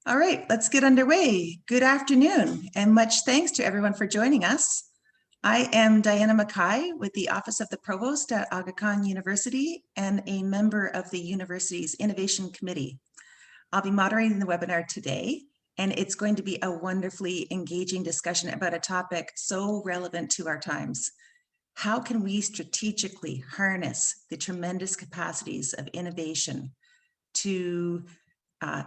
All right, let's get underway. Good afternoon, and much thanks to everyone for joining us. I am Diana Mackay with the Office of the Provost at Aga Khan University and a member of the university's Innovation Committee. I'll be moderating the webinar today, and it's going to be a wonderfully engaging discussion about a topic so relevant to our times. How can we strategically harness the tremendous capacities of innovation to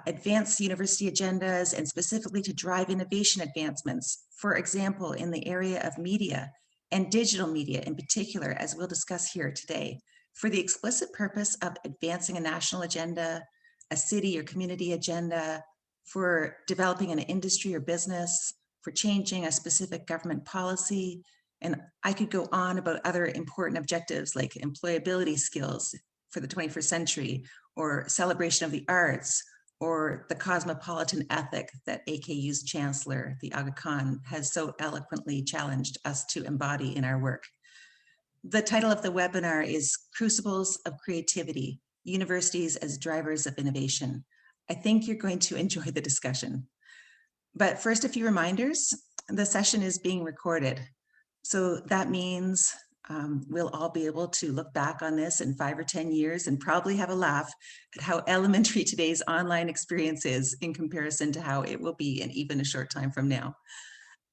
advance university agendas and specifically to drive innovation advancements, for example, in the area of media and digital media in particular, as we'll discuss here today, for the explicit purpose of advancing a national agenda, a city or community agenda, for developing an industry or business, for changing a specific government policy. And I could go on about other important objectives like employability skills for the 21st century, or celebration of the arts, or the cosmopolitan ethic that AKU's chancellor, the Aga Khan, has so eloquently challenged us to embody in our work. The title of the webinar is Crucibles of Creativity, Universities as Drivers of Innovation. I think you're going to enjoy the discussion. But first, a few reminders. The session is being recorded. So that means we'll all be able to look back on this in 5 or 10 years and probably have a laugh at how elementary today's online experience is in comparison to how it will be in even a short time from now.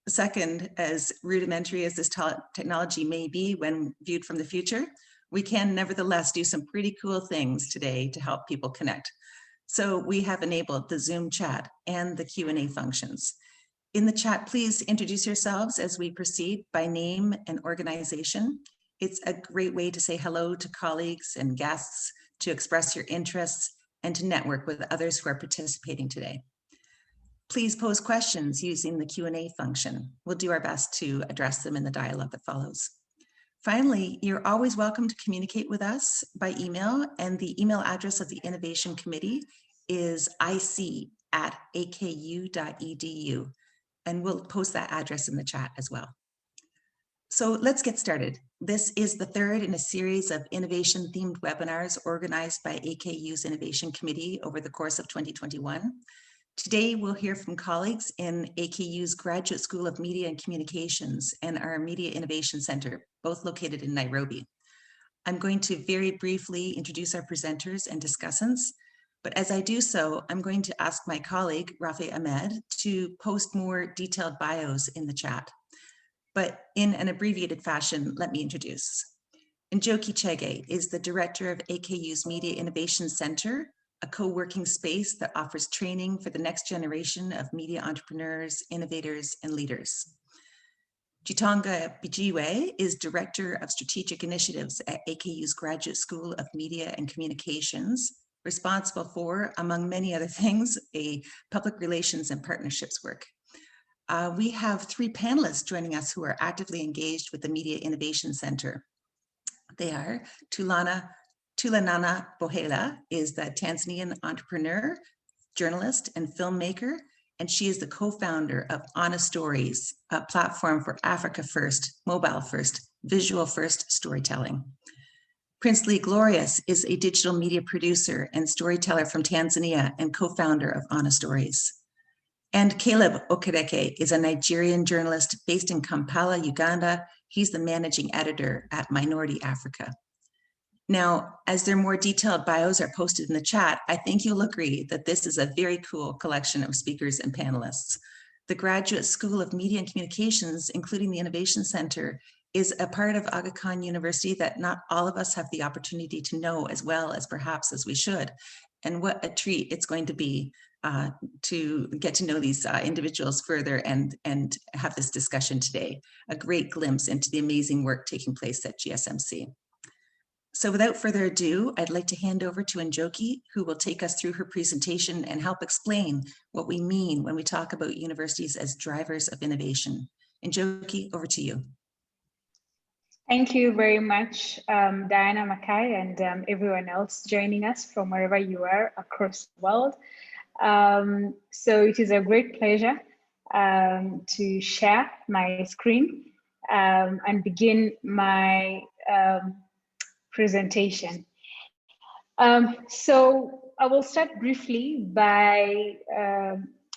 Second, as rudimentary as this technology may be when viewed from the future, we can nevertheless do some pretty cool things today to help people connect. So we have enabled the Zoom chat and the Q&A functions. In the chat, please introduce yourselves as we proceed by name and organization. It's a great way to say hello to colleagues and guests, to express your interests, and to network with others who are participating today. Please pose questions using the Q&A function. We'll do our best to address them in the dialogue that follows. Finally, you're always welcome to communicate with us by email, and the email address of the Innovation Committee is ic@aku.edu. And we'll post that address in the chat as well. So let's get started. This is the third in a series of innovation-themed webinars organized by AKU's Innovation Committee over the course of 2021. Today, we'll hear from colleagues in AKU's Graduate School of Media and Communications and our Media Innovation Center, both located in Nairobi. I'm going to very briefly introduce our presenters and discussants. But as I do so, I'm going to ask my colleague, Rafi Ahmed, to post more detailed bios in the chat. But in an abbreviated fashion, let me introduce. Njoki Chege is the director of AKU's Media Innovation Center, a co-working space that offers training for the next generation of media entrepreneurs, innovators, and leaders. Gitonga Bijiwe is Director of Strategic Initiatives at AKU's Graduate School of Media and Communications, responsible for, among many other things, a public relations and partnerships work. We have 3 panelists joining us who are actively engaged with the Media Innovation Center. They are Tulanana Bohela is the Tanzanian entrepreneur, journalist, and filmmaker, and she is the co-founder of OnaStories, a platform for Africa First, mobile first, visual first storytelling. Princely Glorious is a digital media producer and storyteller from Tanzania and co-founder of OnaStories. And Caleb Okereke is a Nigerian journalist based in Kampala, Uganda. He's the managing editor at Minority Africa. Now, as their more detailed bios are posted in the chat, I think you'll agree that this is a very cool collection of speakers and panelists. The Graduate School of Media and Communications, including the Innovation Center, is a part of Aga Khan University that not all of us have the opportunity to know as well as perhaps as we should. And what a treat it's going to be to get to know these individuals further and have this discussion today. A great glimpse into the amazing work taking place at GSMC. So without further ado, I'd like to hand over to Njoki, who will take us through her presentation and help explain what we mean when we talk about universities as drivers of innovation. Njoki, over to you. Thank you very much, Diana Mackay, and everyone else joining us from wherever you are across the world. So it is a great pleasure to share my screen and begin my presentation. So I will start briefly by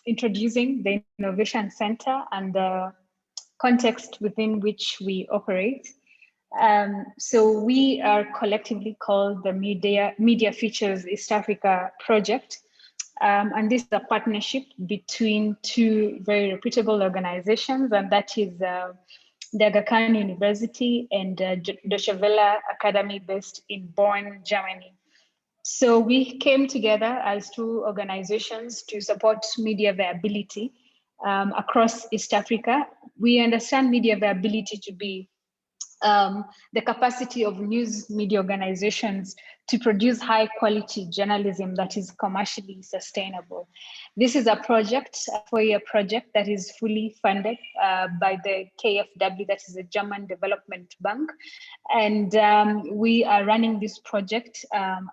introducing the Innovation Center and the context within which we operate. So we are collectively called the Media Features East Africa Project. And this is a partnership between two very reputable organizations, and that is the Aga Khan University and Deutsche Welle Academy based in Bonn, Germany. So we came together as two organizations to support media viability across East Africa. We understand media viability to be the capacity of news media organizations to produce high quality journalism that is commercially sustainable. This is a project, a 4-year project that is fully funded by the KfW, that is the German Development Bank. And we are running this project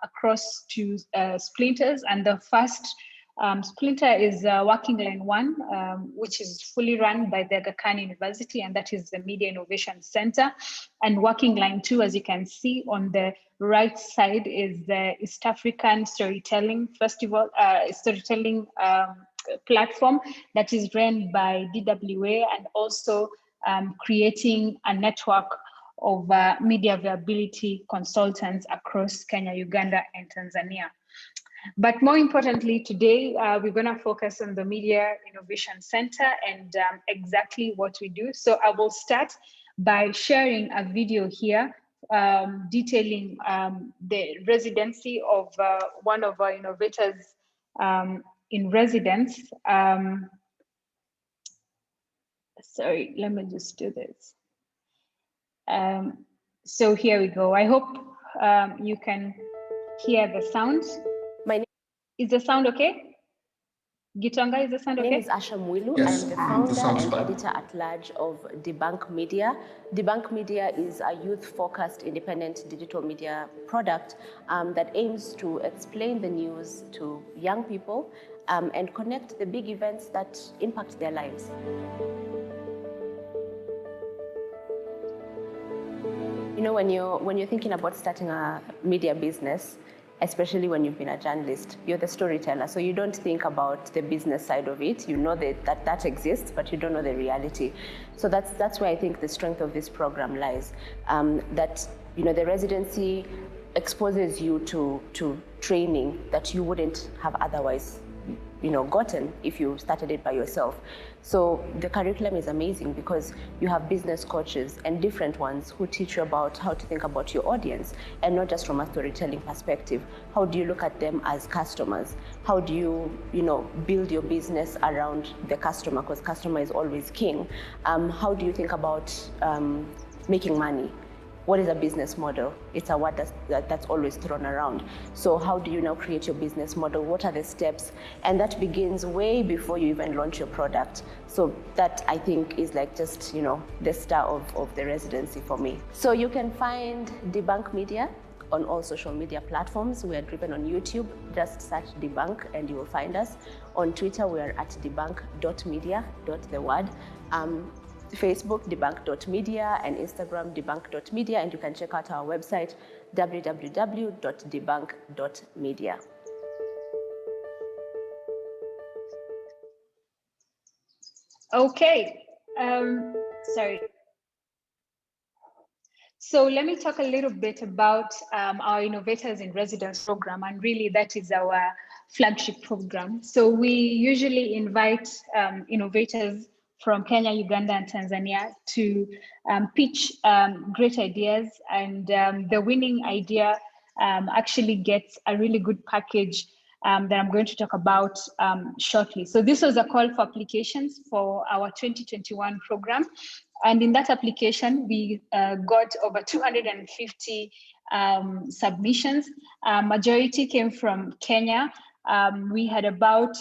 across two splinters, and the first splinter is Working Line 1, which is fully run by the Aga Khan University, and that is the Media Innovation Center. And Working Line 2, as you can see on the right side, is the East African Storytelling Festival, storytelling platform that is run by DWA, and also creating a network of media viability consultants across Kenya, Uganda, and Tanzania. But more importantly, today, we're going to focus on the Media Innovation Center and exactly what we do. So I will start by sharing a video here detailing the residency of one of our innovators in residence. Sorry, let me just do this. So here we go. I hope you can hear the sound. Is the sound okay? Gitonga, is the sound okay? My name is Asha Mwilu. Yes, I'm the founder and fine. editor-at-large of Debunk Media. Debunk Media is a youth-focused independent digital media product that aims to explain the news to young people and connect the big events that impact their lives. You know, when you're thinking about starting a media business, especially when you've been a journalist, you're the storyteller. So you don't think about the business side of it. You know that exists, but you don't know the reality. So that's where I think the strength of this program lies. That, you know, the residency exposes you to training that you wouldn't have otherwise, you know, gotten if you started it by yourself. So the curriculum is amazing because you have business coaches and different ones who teach you about how to think about your audience, and not just from a storytelling perspective. How do you look at them as customers? How do you know, build your business around the customer, because customer is always king? How do you think about making money? What is a business model? It's a word that's always thrown around. So how do you now create your business model? What are the steps? And that begins way before you even launch your product. So that, I think, is like just, you know, the star of the residency for me. So you can find Debunk Media on all social media platforms. We are driven on YouTube. Just search Debunk and you will find us. On Twitter, we are at debunk.media, the word. Facebook, debunk.media, and Instagram, debunk.media, and you can check out our website, www.debunk.media. Okay, sorry. So let me talk a little bit about our Innovators in Residence program, and really that is our flagship program. So we usually invite innovators from Kenya, Uganda, and Tanzania to pitch great ideas, and the winning idea actually gets a really good package that I'm going to talk about shortly. So this was a call for applications for our 2021 program. And in that application, we got over 250 submissions. Majority came from Kenya. We had about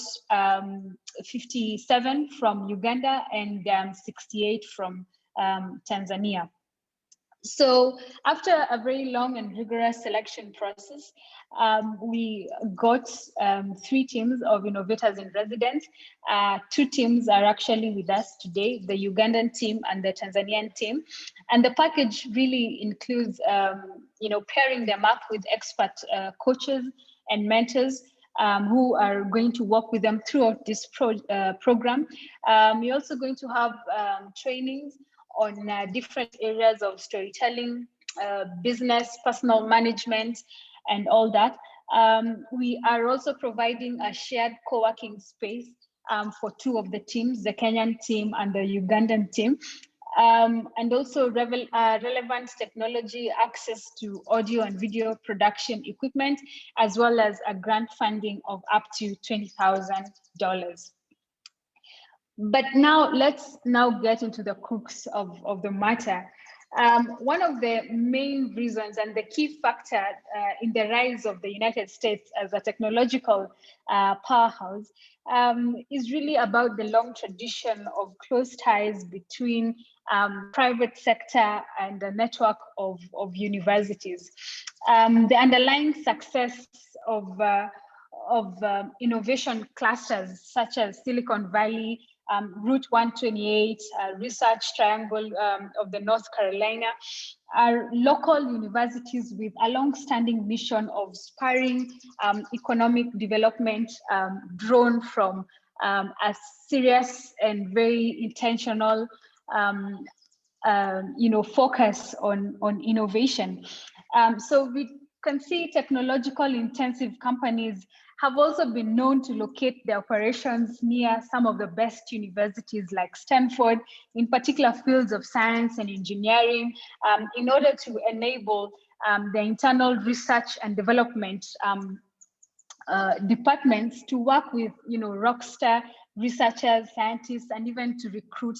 57 from Uganda and 68 from Tanzania. So after a very long and rigorous selection process, we got 3 teams of innovators in residence. 2 teams are actually with us today, the Ugandan team and the Tanzanian team. And the package really includes, pairing them up with expert coaches and mentors who are going to work with them throughout this program. You're also going to have trainings on different areas of storytelling, business, personal management, and all that. We are also providing a shared co-working space for 2 of the teams, the Kenyan team and the Ugandan team. And also relevant technology, access to audio and video production equipment, as well as a grant funding of up to $20,000. But now let's get into the crux of the matter. One of the main reasons and the key factor in the rise of the United States as a technological powerhouse is really about the long tradition of close ties between private sector and the network of universities. The underlying success of innovation clusters such as Silicon Valley, Route 128, Research Triangle of the North Carolina, are local universities with a long-standing mission of spurring economic development drawn from a serious and very intentional focus on innovation. So we can see technological intensive companies have also been known to locate their operations near some of the best universities like Stanford, in particular fields of science and engineering, in order to enable the internal research and development departments to work with, rockstar researchers, scientists, and even to recruit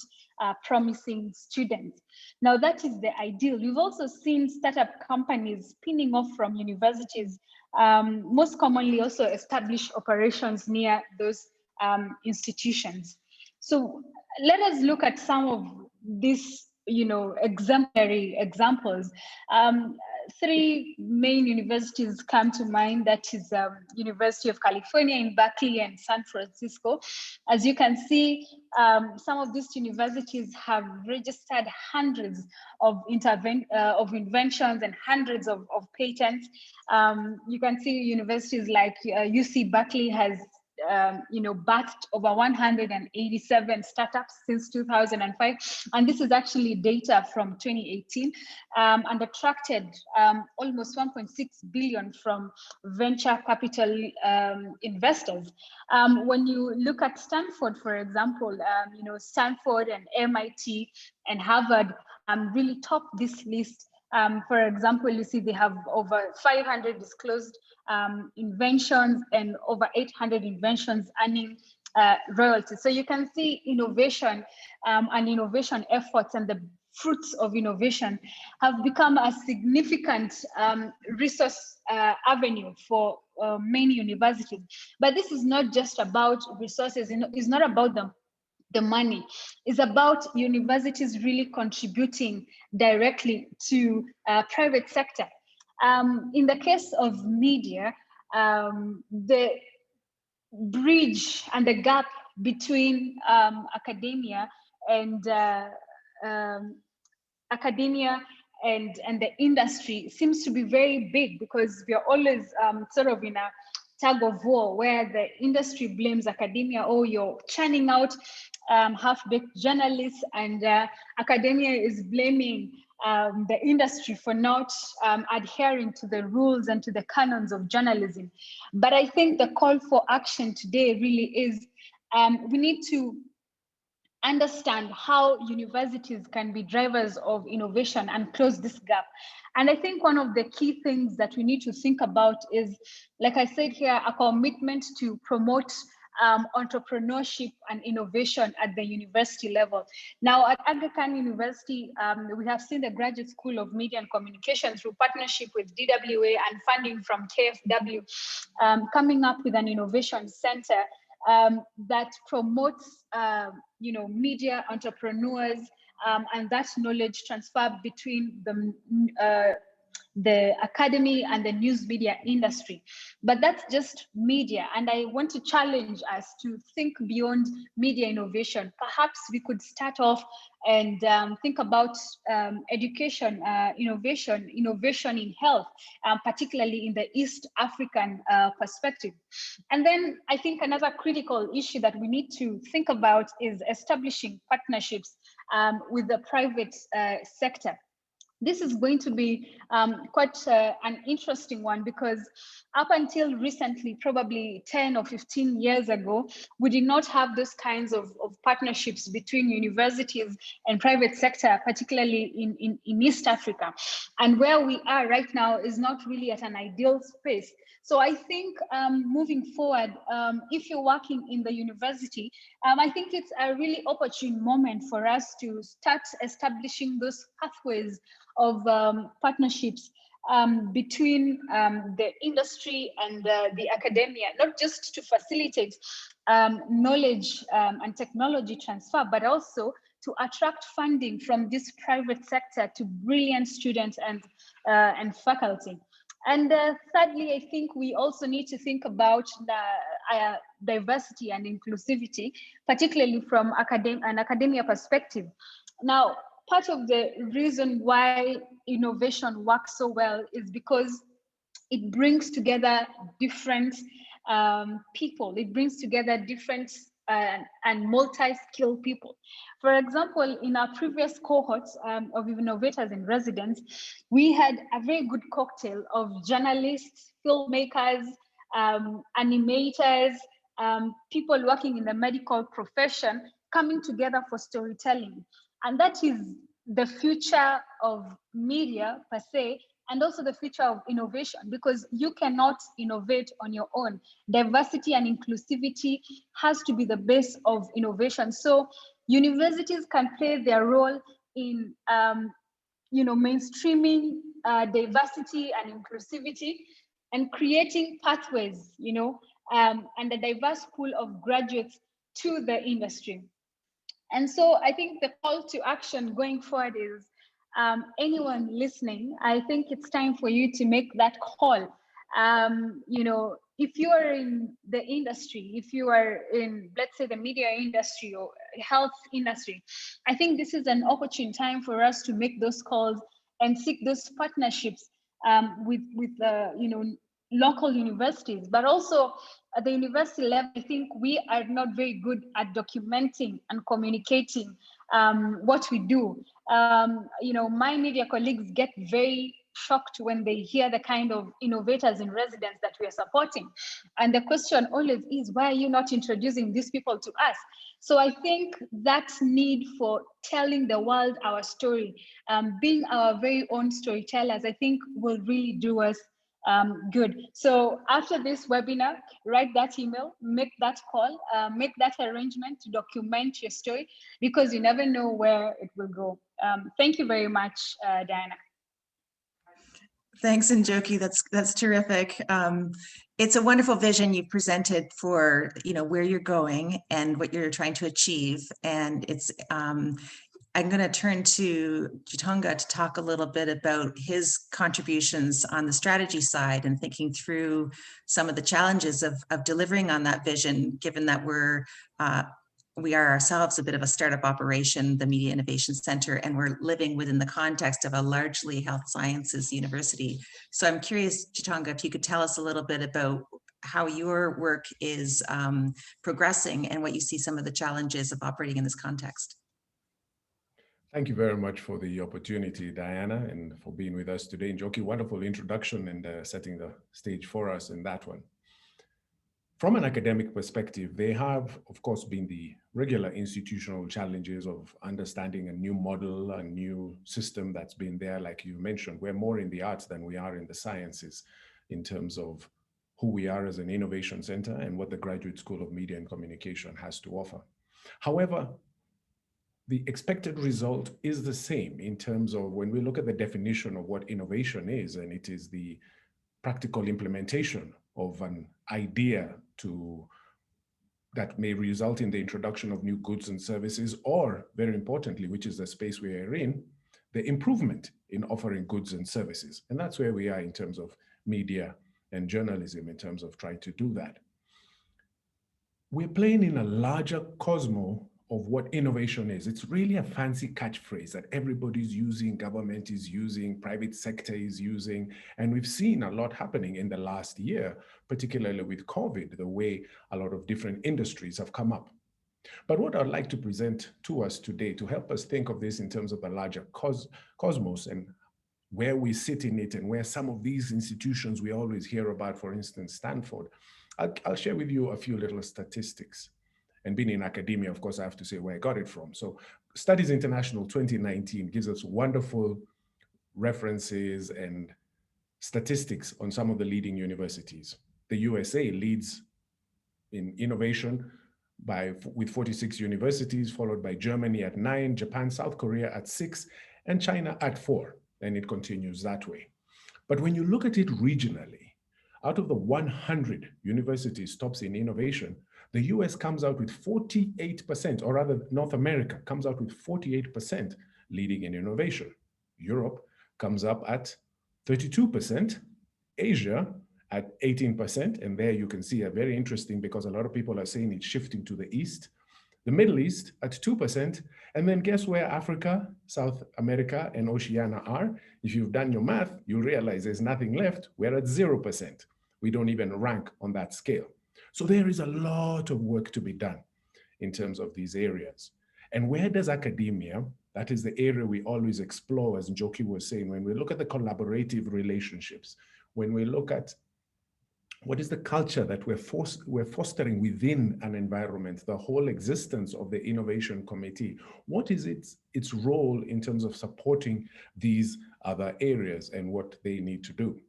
promising students. Now, that is the ideal. We've also seen startup companies spinning off from universities, most commonly also establish operations near those institutions. So let us look at some of these, exemplary examples. 3 main universities come to mind. That is University of California in Berkeley and San Francisco. As you can see, some of these universities have registered hundreds of inventions and hundreds of patents. You can see universities like UC Berkeley has backed over 187 startups since 2005. And this is actually data from 2018, and attracted almost 1.6 billion from venture capital investors. When you look at Stanford, for example, Stanford and MIT and Harvard really top this list. For example, you see they have over 500 disclosed inventions and over 800 inventions earning royalties. So you can see innovation and innovation efforts and the fruits of innovation have become a significant resource avenue for many universities. But this is not just about resources, it's not about the money. Is about universities really contributing directly to private sector. In the case of media, the bridge and the gap between academia and the industry seems to be very big, because we are always sort of in a tug of war where the industry blames academia. Oh, you're churning out half-baked journalists, and academia is blaming the industry for not adhering to the rules and to the canons of journalism. But I think the call for action today really is we need to understand how universities can be drivers of innovation and close this gap. And I think one of the key things that we need to think about is, like I said here, a commitment to promote entrepreneurship and innovation at the university level. Now at Aga Khan University, we have seen the Graduate School of Media and Communication, through partnership with DWA and funding from KFW, coming up with an innovation center that promotes media entrepreneurs and that knowledge transfer between the the academy and the news media industry. But that's just media. And I want to challenge us to think beyond media innovation. Perhaps we could start off and think about education, innovation in health, particularly in the East African perspective. And then I think another critical issue that we need to think about is establishing partnerships with the private sector. This is going to be quite an interesting one, because up until recently, probably 10 or 15 years ago, we did not have those kinds of partnerships between universities and private sector, particularly in East Africa. And where we are right now is not really at an ideal space. So I think moving forward, if you're working in the university, I think it's a really opportune moment for us to start establishing those pathways of partnerships between the industry and the academia, not just to facilitate knowledge and technology transfer, but also to attract funding from this private sector to brilliant students and faculty. And thirdly, I think we also need to think about the diversity and inclusivity, particularly from an academia perspective. Now, part of the reason why innovation works so well is because it brings together different people. It brings together different and multi-skilled people. For example, in our previous cohorts of innovators in residence, we had a very good cocktail of journalists, filmmakers, animators, people working in the medical profession coming together for storytelling. And that is the future of media per se, and also the future of innovation, because you cannot innovate on your own. Diversity and inclusivity has to be the base of innovation. So universities can play their role in mainstreaming diversity and inclusivity and creating pathways, and a diverse pool of graduates to the industry. And so I think the call to action going forward is anyone listening, I think it's time for you to make that call. If you are in the industry, if you are in, let's say, the media industry or health industry, I think this is an opportune time for us to make those calls and seek those partnerships with local universities, but also at the university level. I think we are not very good at documenting and communicating what we do. My media colleagues get very shocked when they hear the kind of innovators in residence that we are supporting. And the question always is, why are you not introducing these people to us? So I think that need for telling the world our story, being our very own storytellers, I think will really do us good. So after this webinar, write that email, make that call, make that arrangement to document your story, because you never know where it will go. Thank you very much, Diana. Thanks, Njoki. That's terrific. It's a wonderful vision you presented for where you're going and what you're trying to achieve. And it's I'm going to turn to Gitonga to talk a little bit about his contributions on the strategy side and thinking through some of the challenges of delivering on that vision, given that we are ourselves a bit of a startup operation, the Media Innovation Center, and we're living within the context of a largely health sciences university. So I'm curious, Gitonga, if you could tell us a little bit about how your work is progressing and what you see some of the challenges of operating in this context. Thank you very much for the opportunity, Diana, and for being with us today. Njoki, wonderful introduction and setting the stage for us in that one. From an academic perspective, there have, of course, been the regular institutional challenges of understanding a new model, a new system that's been there. Like you mentioned, we're more in the arts than we are in the sciences in terms of who we are as an innovation center and what the Graduate School of Media and Communication has to offer. However, the expected result is the same in terms of when we look at the definition of what innovation is, and it is the practical implementation of an idea that may result in the introduction of new goods and services, or very importantly, which is the space we are in, the improvement in offering goods and services. And that's where we are in terms of media and journalism, in terms of trying to do that. We're playing in a larger cosmos of what innovation is. It's really a fancy catchphrase that everybody's using, government is using, private sector is using, and we've seen a lot happening in the last year, particularly with COVID, the way a lot of different industries have come up. But what I'd like to present to us today to help us think of this in terms of the larger cosmos and where we sit in it and where some of these institutions we always hear about, for instance, Stanford, I'll share with you a few little statistics. And being in academia, of course, I have to say where I got it from. So Studies International 2019 gives us wonderful references and statistics on some of the leading universities. The USA leads in innovation with 46 universities, followed by Germany at 9, Japan, South Korea at 6, and China at 4. And it continues that way. But when you look at it regionally, out of the 100 universities tops in innovation, the US comes out with 48%, or rather North America comes out with 48% leading in innovation. Europe comes up at 32%, Asia at 18%, and there you can see a very interesting, because a lot of people are saying it's shifting to the East. The Middle East at 2%, and then guess where Africa, South America, and Oceania are? If you've done your math, you'll realize there's nothing left. We're at 0%. We don't even rank on that scale. So there is a lot of work to be done in terms of these areas. And where does academia, that is the area we always explore, as Njoki was saying, when we look at the collaborative relationships, when we look at what is the culture that we're fostering within an environment, the whole existence of the Innovation Committee, what is its role in terms of supporting these other areas and what they need to do?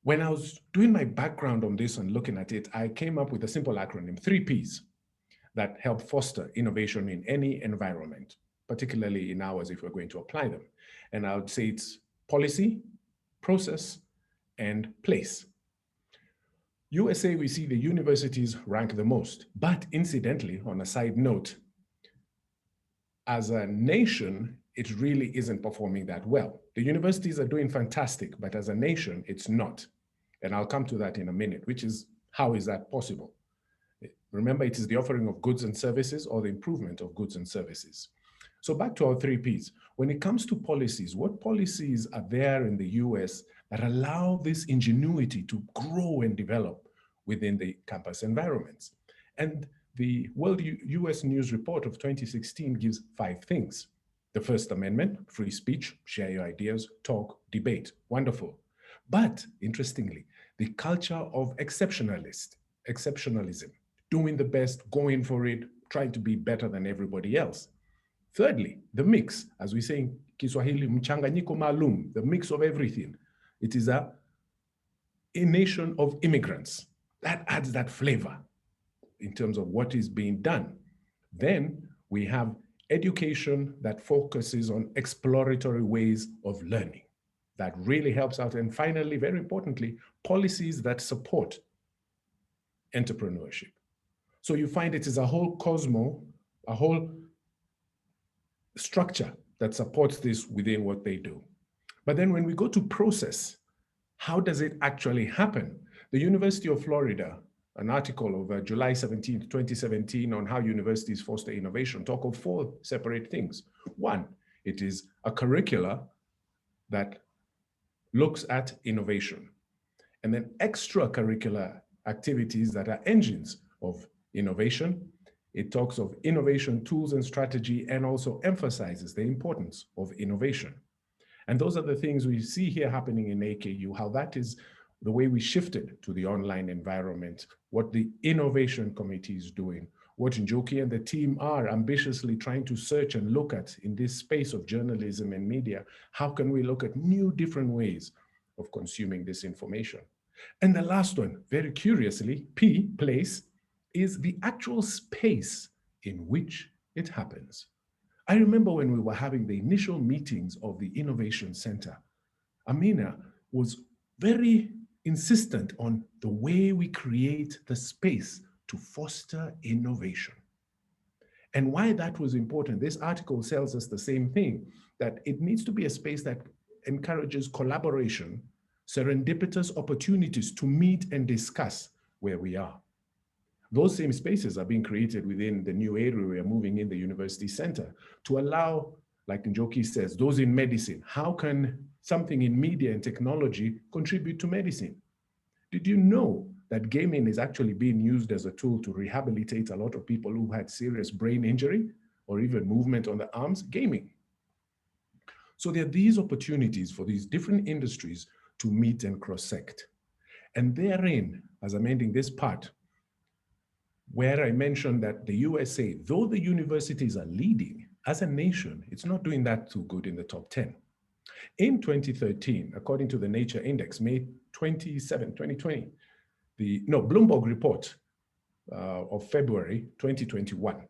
When I was doing my background on this and looking at it, I came up with a simple acronym, 3 Ps, that help foster innovation in any environment, particularly in ours if we're going to apply them. And I would say it's policy, process, and place. USA, we see the universities rank the most, but incidentally, on a side note, as a nation, it really isn't performing that well. The universities are doing fantastic, but as a nation, it's not. And I'll come to that in a minute, which is, how is that possible? Remember, it is the offering of goods and services or the improvement of goods and services. So back to our 3 Ps. When it comes to policies, what policies are there in the US that allow this ingenuity to grow and develop within the campus environments? And the World US News Report of 2016 gives 5 things. The First Amendment, free speech, share your ideas, talk, debate, wonderful. But interestingly, the culture of exceptionalism, doing the best, going for it, trying to be better than everybody else. Thirdly, the mix, as we say in Kiswahili, mchanganyiko maalum, the mix of everything. It is a nation of immigrants. That adds that flavor in terms of what is being done. Then we have education that focuses on exploratory ways of learning. That really helps out. And finally, very importantly, policies that support entrepreneurship. So you find it is a whole cosmos, a whole structure that supports this within what they do. But then when we go to process, how does it actually happen? The University of Florida, an article of July 17, 2017 on how universities foster innovation, talk of 4 separate things. 1, it is a curricula that looks at innovation. And then extracurricular activities that are engines of innovation. It talks of innovation tools and strategy, and also emphasizes the importance of innovation. And those are the things we see here happening in AKU, how that is the way we shifted to the online environment, what the Innovation Committee is doing, what Njoki and the team are ambitiously trying to search and look at in this space of journalism and media. How can we look at new different ways of consuming this information? And the last one, very curiously, P, place, is the actual space in which it happens. I remember when we were having the initial meetings of the Innovation Center, Amina was very insistent on the way we create the space to foster innovation. And why that was important, this article tells us the same thing, that it needs to be a space that encourages collaboration, serendipitous opportunities to meet and discuss where we are. Those same spaces are being created within the new area we are moving in, the university center, to allow, like Njoki says, those in medicine, how can something in media and technology contribute to medicine? Did you know that gaming is actually being used as a tool to rehabilitate a lot of people who had serious brain injury or even movement on the arms? Gaming. So there are these opportunities for these different industries to meet and cross-sect. And therein, as I'm ending this part, where I mentioned that the USA, though the universities are leading, as a nation, it's not doing that too good in the top 10. In 2013, according to the Nature Index, May 27, 2020, the Bloomberg report of February 2021.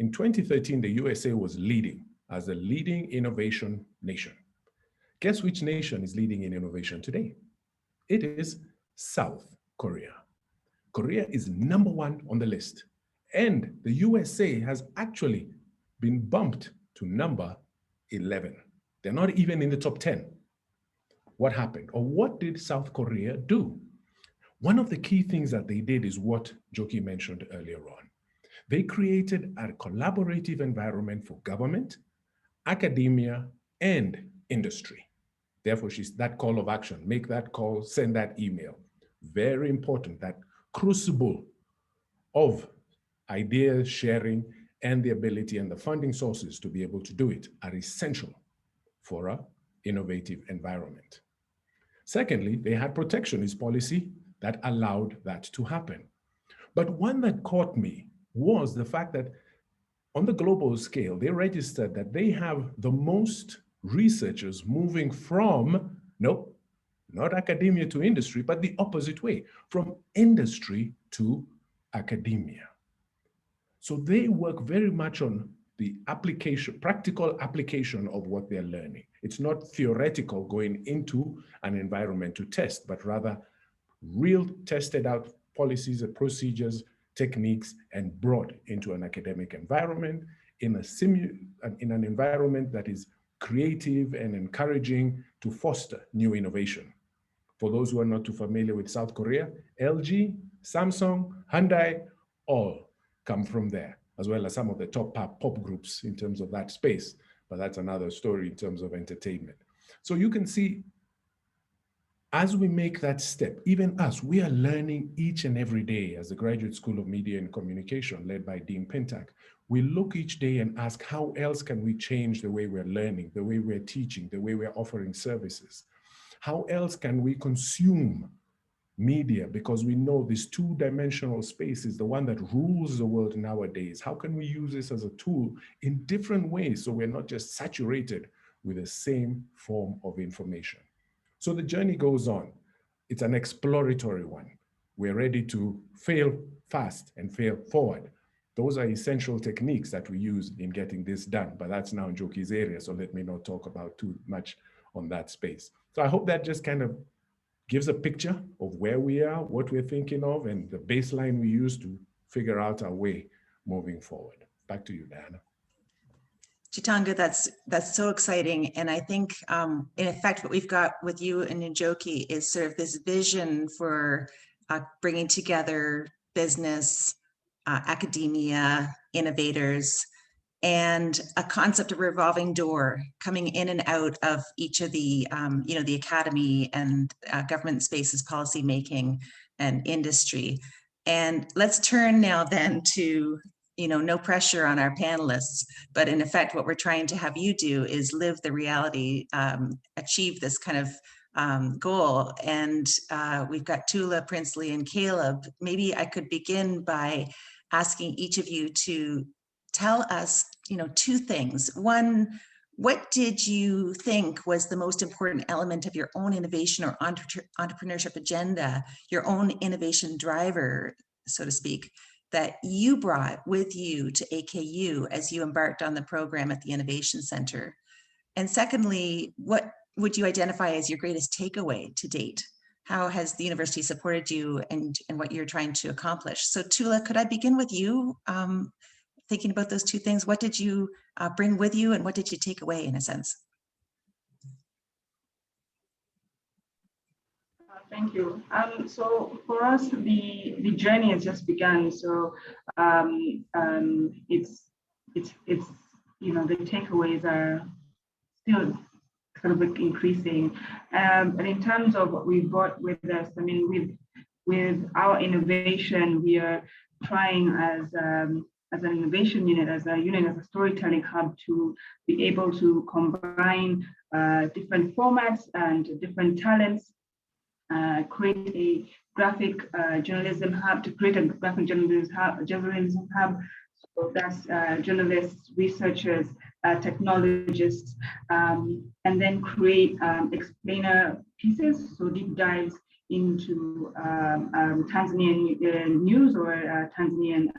In 2013, the USA was leading as a leading innovation nation. Guess which nation is leading in innovation today? It is South Korea. Korea is #1 on the list. And the USA has actually been bumped to number 11. They're not even in the top 10. What happened? Or what did South Korea do? One of the key things that they did is what Njoki mentioned earlier on. They created a collaborative environment for government, academia, and industry. Therefore, that call of action, make that call, send that email. Very important, that crucible of ideas sharing and the ability and the funding sources to be able to do it are essential for an innovative environment. Secondly, they had protectionist policy that allowed that to happen. But one that caught me was the fact that on the global scale, they registered that they have the most researchers moving from, nope, not academia to industry, but the opposite way, from industry to academia. So they work very much on the application, practical application of what they're learning. It's not theoretical going into an environment to test, but rather real tested out policies and procedures, techniques, and brought into an academic environment in an environment that is creative and encouraging to foster new innovation. For those who are not too familiar with South Korea, LG, Samsung, Hyundai, all come from there, as well as some of the top pop groups in terms of that space. But that's another story in terms of entertainment. So you can see, as we make that step, even us, we are learning each and every day as the Graduate School of Media and Communication led by Dean Pentak. We look each day and ask, how else can we change the way we're learning, the way we're teaching, the way we're offering services? How else can we consume media? Because we know this two-dimensional space is the one that rules the world nowadays. How can we use this as a tool in different ways so we're not just saturated with the same form of information? So the journey goes on. It's an exploratory one. We're ready to fail fast and fail forward. Those are essential techniques that we use in getting this done, but that's now Njoki's area, so let me not talk about too much on that space. So I hope that just kind of gives a picture of where we are, what we're thinking of, and the baseline we use to figure out our way moving forward. Back to you, Diana. Gitonga, that's so exciting. And I think, in effect, what we've got with you and Njoki is sort of this vision for bringing together business, academia, innovators, and a concept of revolving door coming in and out of each of the, the academy and government spaces, policy making and industry. And let's turn now then to, no pressure on our panelists, but in effect, what we're trying to have you do is live the reality, achieve this kind of goal. And we've got Tula, Princely, and Caleb. Maybe I could begin by asking each of you to tell us, two things. One, what did you think was the most important element of your own innovation or entrepreneurship agenda, your own innovation driver, so to speak, that you brought with you to AKU as you embarked on the program at the Innovation Center? And secondly, what would you identify as your greatest takeaway to date? How has the university supported you and what you're trying to accomplish? So Tula, could I begin with you thinking about those two things? What did you bring with you, and what did you take away, in a sense? Thank you. So for us, the journey has just begun. So it's the takeaways are still sort of increasing. And in terms of what we brought with us, I mean, with our innovation, we are trying as an innovation unit, as a storytelling hub, to be able to combine different formats and different talents, create a graphic journalism hub, to create a graphic journalism hub. So that's journalists, researchers, technologists, and then create explainer pieces, so deep dives into Tanzanian news or Tanzanian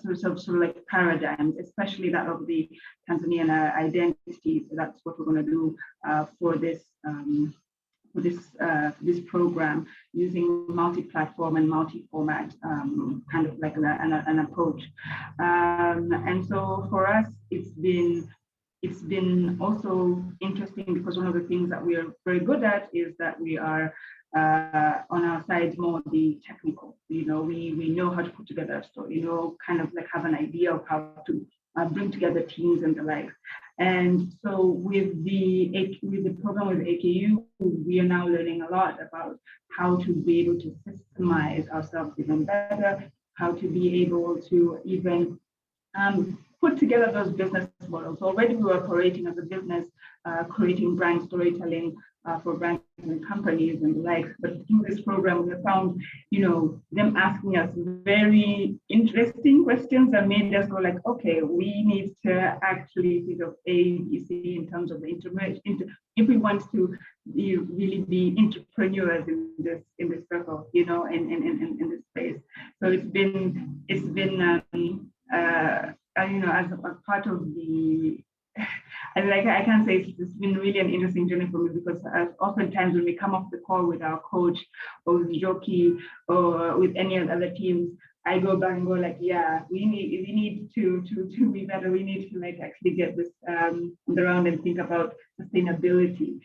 sort of like paradigms, especially that of the Tanzanian identity. So that's what we're going to do for this. This program, using multi-platform and multi-format kind of like an approach. And so for us, it's been also interesting, because one of the things that we are very good at is that we are on our side more the technical. We know how to put together a story, kind of like have an idea of how to bring together teams and the like. And so with the program with AKU, we are now learning a lot about how to be able to systemize ourselves even better, how to be able to even put together those business models. Already we were operating as a business, creating brand storytelling for brands and companies and the like. But through this program, we have found, them asking us very interesting questions that made us go like, okay, we need to actually think of A, B, C in terms of the if we want to really be entrepreneurs in this circle, in this space. So it's been as a part of the, I can't say it's been really an interesting journey for me, because oftentimes when we come off the call with our coach or with Njoki or with any of the other teams, I go back and go like, yeah, we need to be better. We need to like actually get this on the ground and think about sustainability.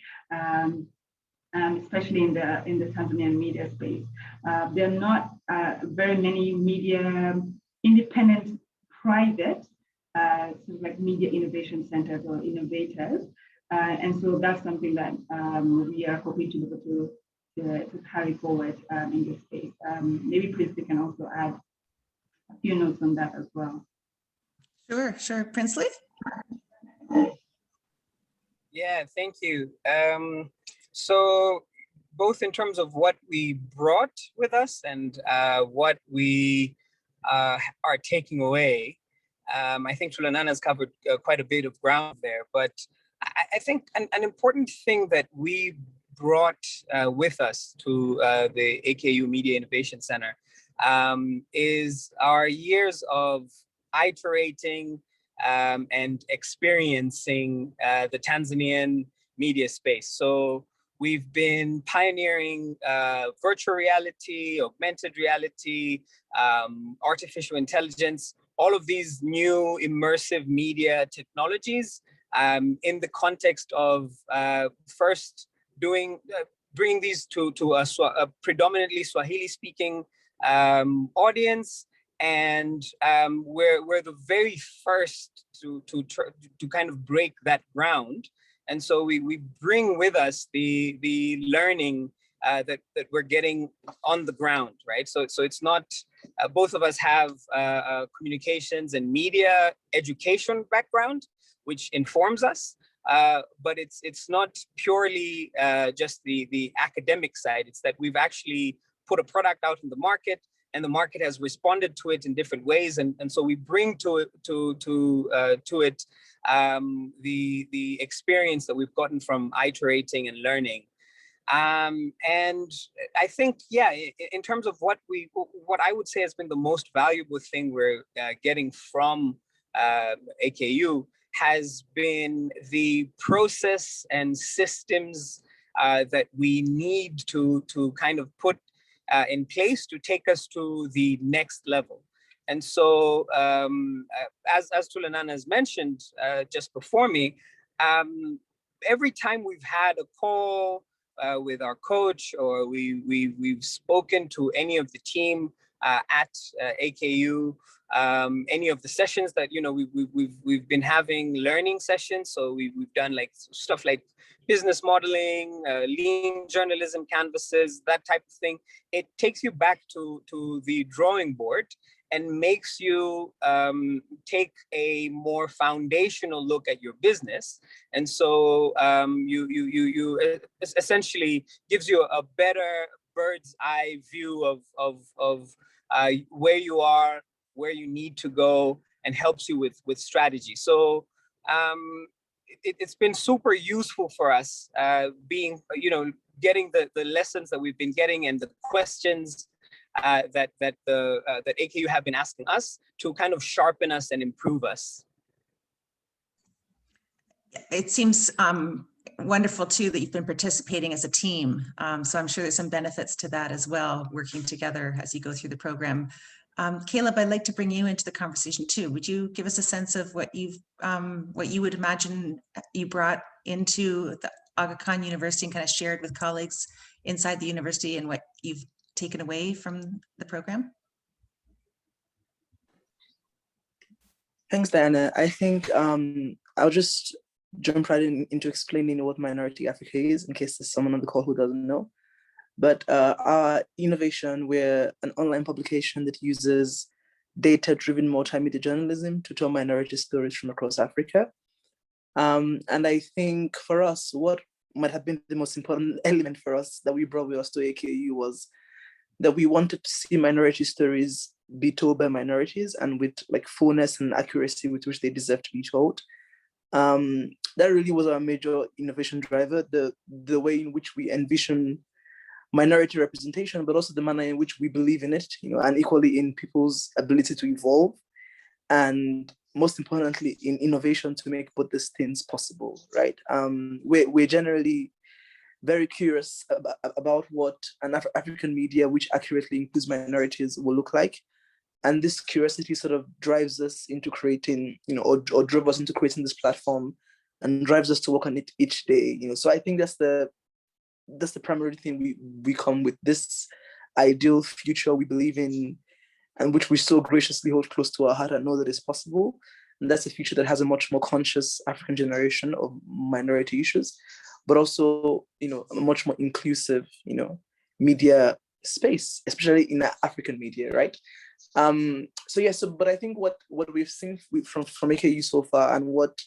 Especially in the Tanzanian media space. There are not very many media independent private sort of like media innovation centers or innovators, and so that's something that we are hoping to be able to carry forward in this space. Maybe Princely can also add a few notes on that as well. Sure, Princely. Yeah, thank you. So both in terms of what we brought with us and what we are taking away, I think Tulanana has covered quite a bit of ground there, but I think an important thing that we brought with us to the AKU Media Innovation Center is our years of iterating and experiencing the Tanzanian media space. So we've been pioneering virtual reality, augmented reality, artificial intelligence, all of these new immersive media technologies in the context of first bringing these to a predominantly Swahili-speaking audience, and we're the very first to kind of break that ground. And so we bring with us the learning that we're getting on the ground, right? So it's not, both of us have communications and media education background, which informs us, but it's not purely just the academic side. It's that we've actually put a product out in the market, and the market has responded to it in different ways, and so we bring to it the experience that we've gotten from iterating and learning. And I think, yeah, in terms of what I would say has been the most valuable thing we're getting from AKU has been the process and systems that we need to kind of put in place to take us to the next level. And so, as Tulanana has mentioned just before me, every time we've had a call with our coach, or we've spoken to any of the team at AKU, any of the sessions that we've been having learning sessions. So we've done like stuff like business modeling, lean journalism canvases, that type of thing. It takes you back to the drawing board and makes you take a more foundational look at your business. And so you essentially gives you a better bird's eye view of where you are, where you need to go, and helps you with strategy. So it's been super useful for us, being, getting the lessons that we've been getting and the questions that AKU have been asking us to kind of sharpen us and improve us. It seems wonderful too that you've been participating as a team. So I'm sure there's some benefits to that as well, working together as you go through the program. Caleb, I'd like to bring you into the conversation too. Would you give us a sense of what you would imagine you brought into the Aga Khan University and kind of shared with colleagues inside the university, and what you've taken away from the program? Thanks, Diana. I think I'll just jump right into explaining what Minority Africa is, in case there's someone on the call who doesn't know. But our innovation, we're an online publication that uses data-driven multimedia journalism to tell minority stories from across Africa. And I think for us, what might have been the most important element for us that we brought with us to AKU was that we wanted to see minority stories be told by minorities, and with like fullness and accuracy with which they deserve to be told. That really was our major innovation driver, the way in which we envision minority representation, but also the manner in which we believe in it, and equally in people's ability to evolve, and most importantly in innovation to make both these things possible, right? We're generally very curious about what an African media which accurately includes minorities will look like. And this curiosity sort of drives us into creating, or drove us into creating this platform, and drives us to work on it each day. So I think that's the primary thing we come with, this ideal future we believe in, and which we so graciously hold close to our heart and know that is possible. And that's a future that has a much more conscious African generation of minority issues, but also, a much more inclusive, media space, especially in African media, right? But I think what we've seen from AKU so far, and what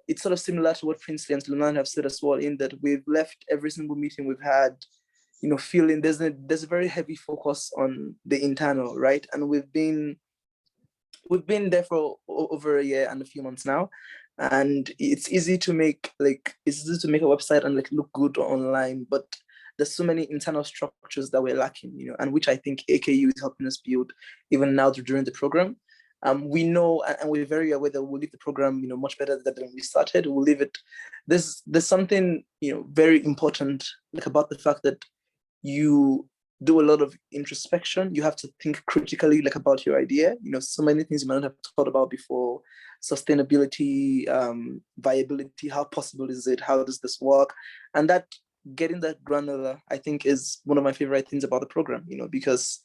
it's sort of similar to what Princely and Tulanana have said as well, in that we've left every single meeting we've had, feeling there's a very heavy focus on the internal, right? And we've been there for over a year and a few months now, and it's easy to make a website and look good online, but there's so many internal structures that we're lacking, and which I think AKU is helping us build even now during the program. We know, and we're very aware that we'll leave the program, much better than we started. We'll leave it. There's something, very important, about the fact that you do a lot of introspection. You have to think critically, about your idea. So many things you might not have thought about before: sustainability, viability. How possible is it? How does this work? And that getting that granular, I think, is one of my favorite things about the program. Because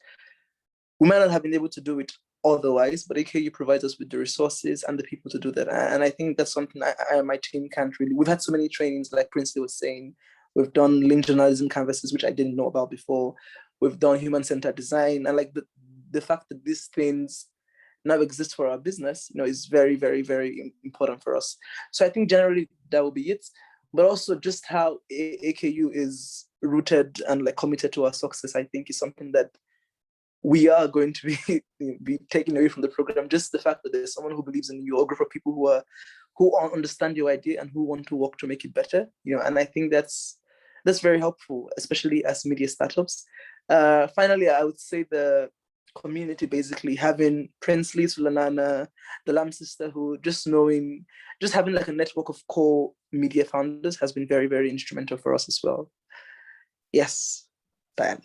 we might not have been able to do it otherwise, but AKU provides us with the resources and the people to do that. And I think that's something I and my team can't really. We've had so many trainings, like Princely was saying. We've done lean journalism canvases, which I didn't know about before. We've done human-centered design, and the fact that these things now exist for our business, is very, very, very important for us. So I think generally that will be it. But also just how AKU is rooted and committed to our success, I think, is something that we are going to be taking away from the program. Just the fact that there's someone who believes in you, or a group of people who understand your idea and who want to work to make it better. And I think that's very helpful, especially as media startups. Finally, I would say the community, basically having Princely, Tulanana, the Lam Sisterhood, just having a network of core media founders has been very, very instrumental for us as well. Yes, Diane.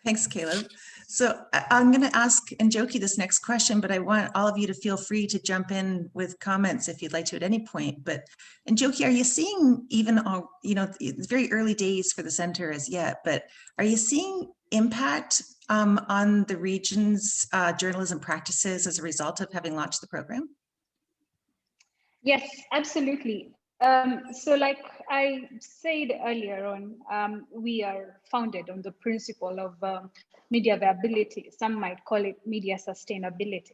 Thanks, Caleb. So I'm going to ask Njoki this next question, but I want all of you to feel free to jump in with comments if you'd like to at any point. But Njoki, are you seeing even, it's very early days for the center as yet, but are you seeing impact on the region's journalism practices as a result of having launched the program? Yes, absolutely. So like I said earlier on, we are founded on the principle of media viability. Some might call it media sustainability.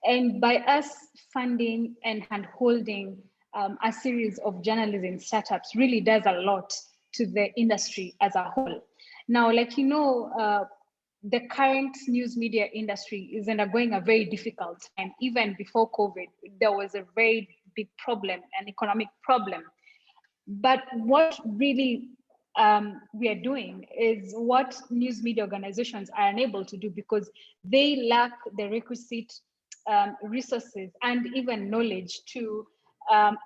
And by us funding and handholding a series of journalism startups really does a lot to the industry as a whole. Now, like the current news media industry is undergoing a very difficult time. Even before COVID, there was a very big problem, an economic problem. But what really we are doing is what news media organizations are unable to do because they lack the requisite resources and even knowledge to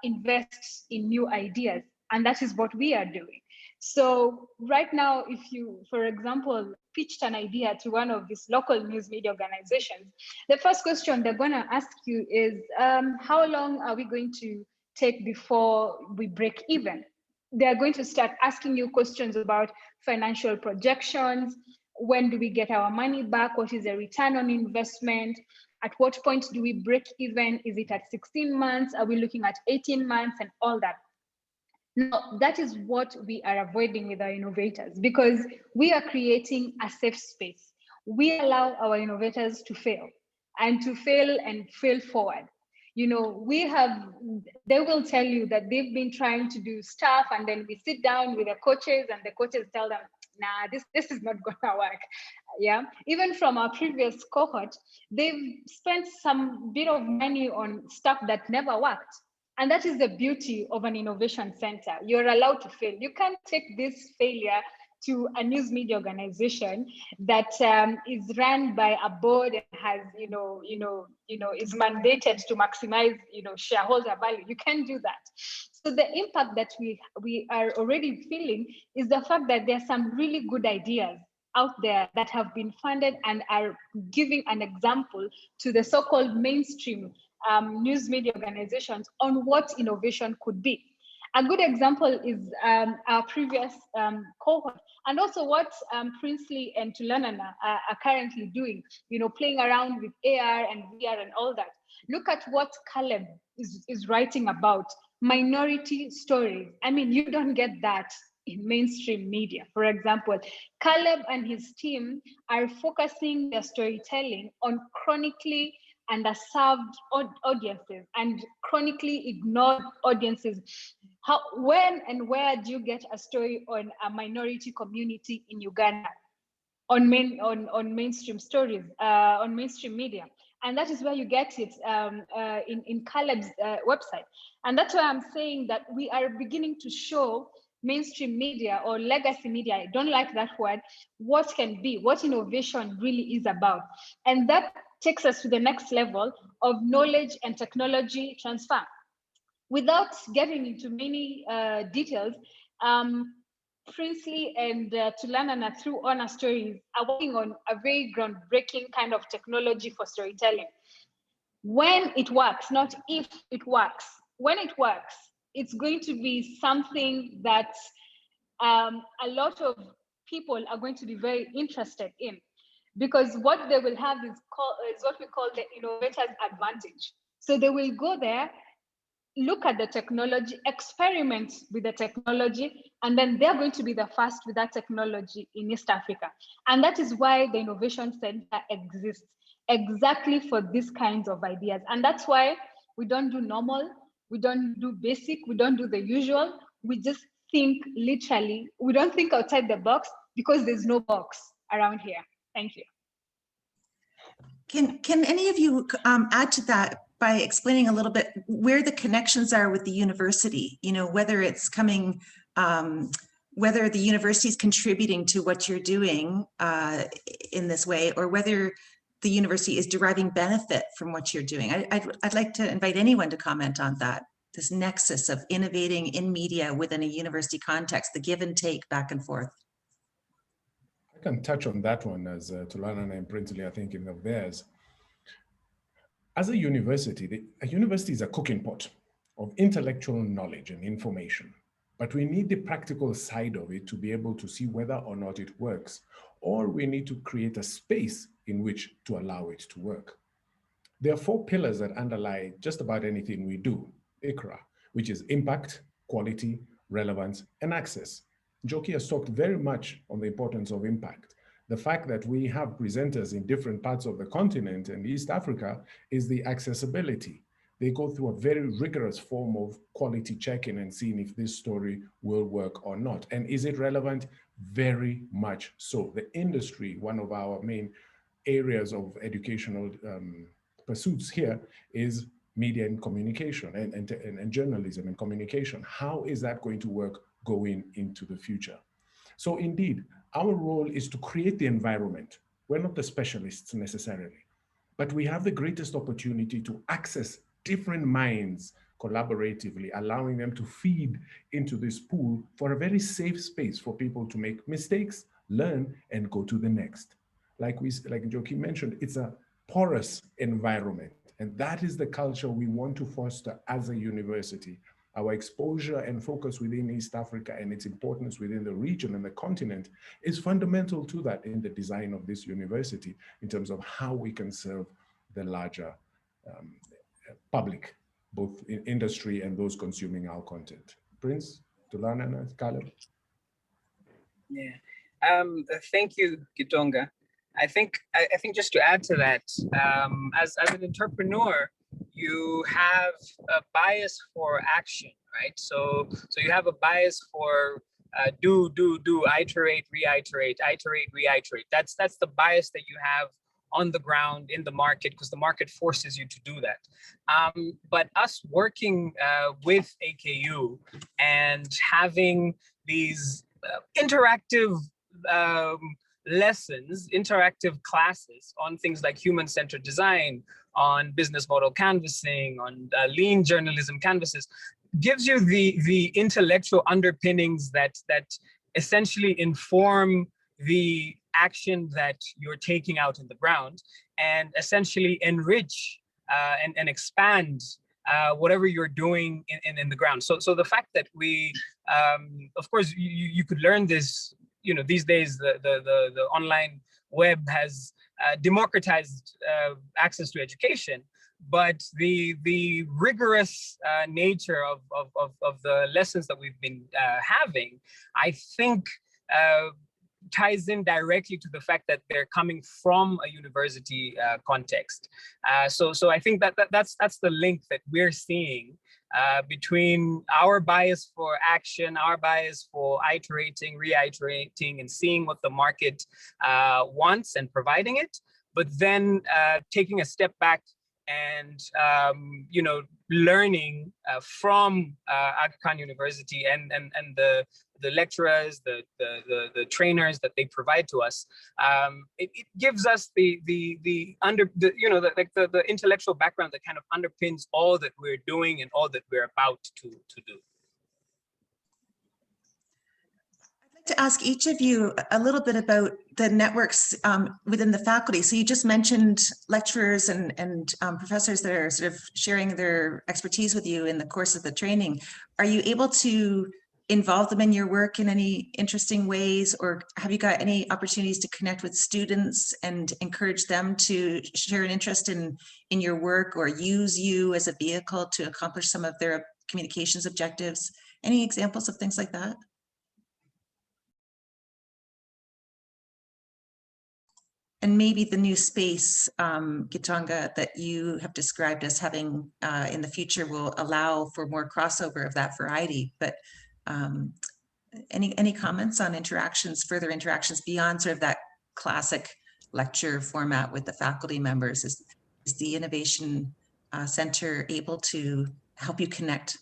invest in new ideas. And that is what we are doing. So right now, if you, for example, pitched an idea to one of these local news media organizations, the first question they're going to ask you is, how long are we going to take before we break even? They're going to start asking you questions about financial projections. When do we get our money back? What is the return on investment? At what point do we break even? Is it at 16 months? Are we looking at 18 months and all that? Now, that is what we are avoiding with our innovators because we are creating a safe space. We allow our innovators to fail and fail forward. They will tell you that they've been trying to do stuff and then we sit down with the coaches and the coaches tell them, nah, this is not gonna work. Yeah, even from our previous cohort, they've spent some bit of money on stuff that never worked. And that is the beauty of an innovation center. You're allowed to fail. You can't take this failure to a news media organization that is run by a board and has, is mandated to maximize, shareholder value. You can't do that. So the impact that we are already feeling is the fact that there are some really good ideas out there that have been funded and are giving an example to the so-called mainstream news media organizations on what innovation could be. A good example is our previous cohort, and also what Princely and Tulanana are currently doing, playing around with AR and VR and all that. Look at what Caleb is writing about, minority stories. I mean, you don't get that in mainstream media. For example, Caleb and his team are focusing their storytelling on chronically underserved audiences and chronically ignored audiences. When and where do you get a story on a minority community in Uganda on mainstream stories, on mainstream media? And that is where you get it in Caleb's website. And that's why I'm saying that we are beginning to show mainstream media or legacy media, I don't like that word, what can be, what innovation really is about. And that takes us to the next level of knowledge and technology transfer. Without getting into many details, Princely and Tulanana through OnaStories are working on a very groundbreaking kind of technology for storytelling. When it works, not if it works, when it works, it's going to be something that a lot of people are going to be very interested in, because what they will have is what we call the innovator's advantage. So they will go there, look at the technology, experiment with the technology, and then they're going to be the first with that technology in East Africa. And that is why the Innovation Center exists, exactly for these kinds of ideas. And that's why we don't do normal, we don't do basic, we don't do the usual, we just think literally, we don't think outside the box because there's no box around here. Thank you. Can any of you add to that by explaining a little bit where the connections are with the university, whether it's coming, whether the university is contributing to what you're doing in this way, or whether the university is deriving benefit from what you're doing. I'd like to invite anyone to comment on that, this nexus of innovating in media within a university context, the give and take back and forth. I can touch on that one as Tulanana and Princely, I think, in of theirs. As a university is a cooking pot of intellectual knowledge and information, but we need the practical side of it to be able to see whether or not it works, or we need to create a space in which to allow it to work. There are 4 pillars that underlie just about anything we do, ICRA, which is impact, quality, relevance, and access. Njoki has talked very much on the importance of impact. The fact that we have presenters in different parts of the continent and East Africa is the accessibility. They go through a very rigorous form of quality checking and seeing if this story will work or not. And is it relevant? Very much so. The industry, one of our main areas of educational pursuits here, is media and communication and journalism and communication. How is that going to work going into the future? So indeed, our role is to create the environment. We're not the specialists necessarily, but we have the greatest opportunity to access different minds collaboratively, allowing them to feed into this pool for a very safe space for people to make mistakes, learn, and go to the next. Like Njoki mentioned, it's a porous environment, and that is the culture we want to foster as a university. Our exposure and focus within East Africa and its importance within the region and the continent is fundamental to that in the design of this university in terms of how we can serve the larger public, both in industry and those consuming our content. Prince, Tulanana, Caleb. Yeah, thank you, Gitonga. I think just to add to that, as an entrepreneur, you have a bias for action, right? So you have a bias for do, iterate, reiterate. That's the bias that you have on the ground in the market, because the market forces you to do that. But us working with AKU and having these interactive lessons, interactive classes on things like human-centered design, on business model canvassing, on lean journalism canvases, gives you the intellectual underpinnings that essentially inform the action that you're taking out in the ground, and essentially enrich and expand whatever you're doing in the ground. So the fact that we, of course, you could learn this. You know, these days the online web has democratized access to education, but the rigorous nature of the lessons that we've been having, I think, ties in directly to the fact that they're coming from a university context. So I think that's the link that we're seeing between our bias for action, our bias for iterating, reiterating, and seeing what the market wants and providing it, but then taking a step back and learning from Aga Khan University and the lecturers, the trainers that they provide to us. It gives us the intellectual background that kind of underpins all that we're doing and all that we're about to do. To ask each of you a little bit about the networks within the faculty. So you just mentioned lecturers and professors that are sort of sharing their expertise with you in the course of the training. Are you able to involve them in your work in any interesting ways, or have you got any opportunities to connect with students and encourage them to share an interest in your work or use you as a vehicle to accomplish some of their communications objectives? Any examples of things like that? And maybe the new space, Gitonga, that you have described as having in the future will allow for more crossover of that variety. But any comments on interactions, further interactions beyond sort of that classic lecture format with the faculty members? Is the Innovation Center able to help you connect?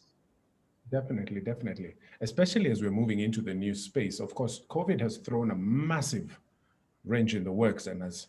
Definitely. Especially as we're moving into the new space. Of course, COVID has thrown a massive wrench in the works and has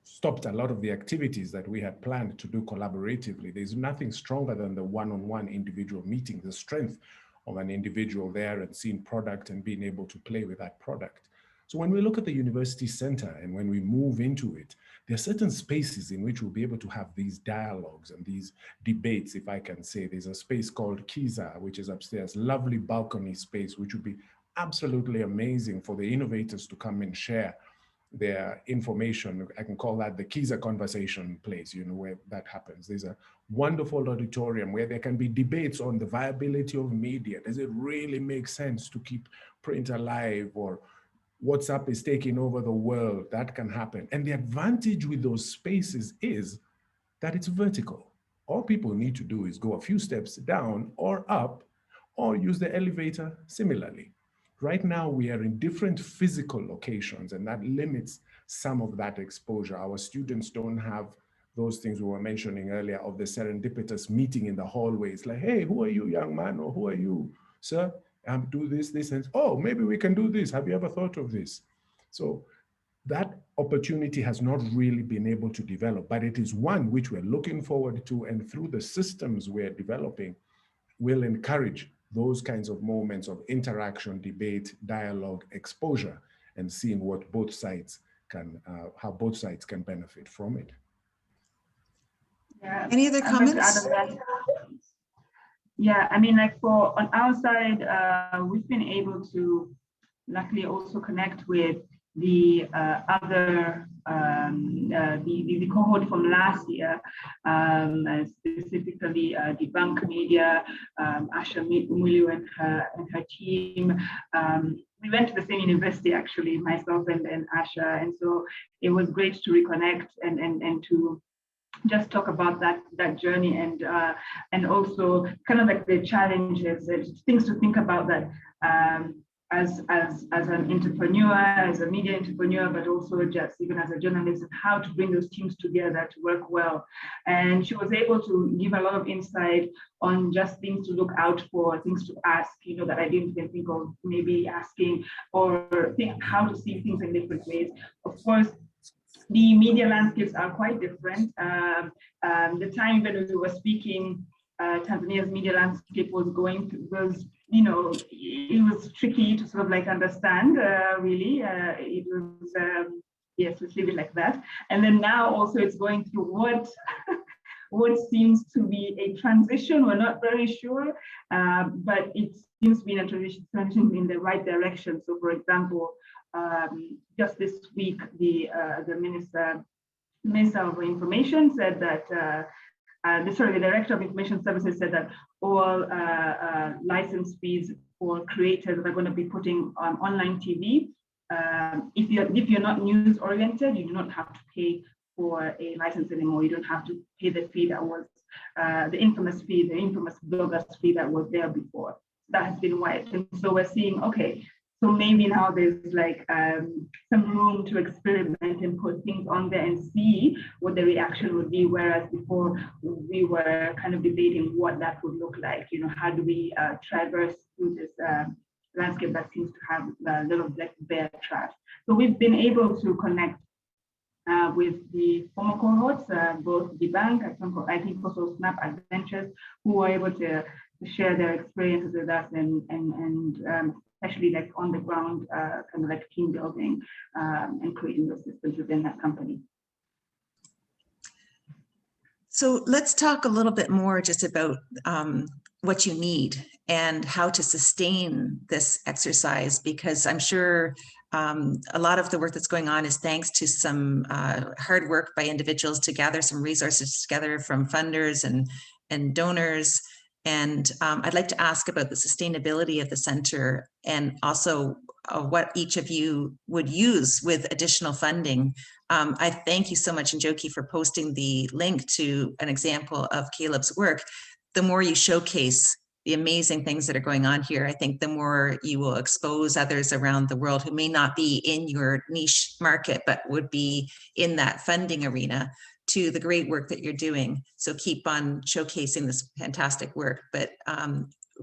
stopped a lot of the activities that we had planned to do collaboratively. There's nothing stronger than the one-on-one individual meeting, the strength of an individual there and seeing product and being able to play with that product. So when we look at the university center and when we move into it, there are certain spaces in which we'll be able to have these dialogues and these debates, if I can say. There's a space called Kiza, which is upstairs, lovely balcony space, which would be absolutely amazing for the innovators to come and share their information. I can call that the Kiza conversation place, you know, where that happens. There's a wonderful auditorium where there can be debates on the viability of media. Does it really make sense to keep print alive, or WhatsApp is taking over the world? That can happen. And the advantage with those spaces is that it's vertical. All people need to do is go a few steps down or up, or use the elevator similarly. Right now, we are in different physical locations, and that limits some of that exposure. Our students don't have those things we were mentioning earlier of the serendipitous meeting in the hallways, like, hey, who are you, young man? Or who are you, sir? Do this, and oh, maybe we can do this. Have you ever thought of this? So that opportunity has not really been able to develop, but it is one which we're looking forward to, and through the systems we're developing, will encourage those kinds of moments of interaction, debate, dialogue, exposure, and seeing what both sides can, how both sides can benefit from it. Yeah. Any other comments? Yeah, I mean, like on our side, we've been able to luckily also connect with the other the cohort from last year, specifically Debunk Media, Asha Mulu and her team. We went to the same university, actually, myself and Asha, and so it was great to reconnect and to just talk about that journey, and also kind of like the challenges, things to think about that as an entrepreneur, as a media entrepreneur, but also just even as a journalist, how to bring those teams together to work well. And she was able to give a lot of insight on just things to look out for, things to ask, you know, that I didn't even think of maybe asking, or think how to see things in different ways. Of course, the media landscapes are quite different. The time when we were speaking, Tanzania's media landscape was, you know, it was tricky to sort of like understand, really. It was, yes, let's leave it like that. And then now also it's going through what seems to be a transition. We're not very sure, but it seems to be a transition in the right direction. So for example, just this week, the Minister of Information said that, the Director of Information Services said that all license fees for creators that are going to be putting on online TV, if you're not news oriented, you do not have to pay for a license anymore. You don't have to pay the fee that was the infamous bloggers fee that was there before. That has been wiped, and so we're seeing, okay, so maybe now there's like some room to experiment and put things on there and see what the reaction would be. Whereas before we were kind of debating what that would look like. You know, how do we traverse through this landscape that seems to have a little black bear trash? So we've been able to connect with the former cohorts, both the bank, I think also Snap Adventures, who were able to share their experiences with us and especially like on the ground, kind of like team building and creating those systems within that company. So let's talk a little bit more just about what you need and how to sustain this exercise, because I'm sure a lot of the work that's going on is thanks to some hard work by individuals to gather some resources together from funders and donors. And I'd like to ask about the sustainability of the center, and also what each of you would use with additional funding. I thank you so much, Njoki, for posting the link to an example of Caleb's work. The more you showcase the amazing things that are going on here, I think the more you will expose others around the world who may not be in your niche market, but would be in that funding arena, to the great work that you're doing. So keep on showcasing this fantastic work. But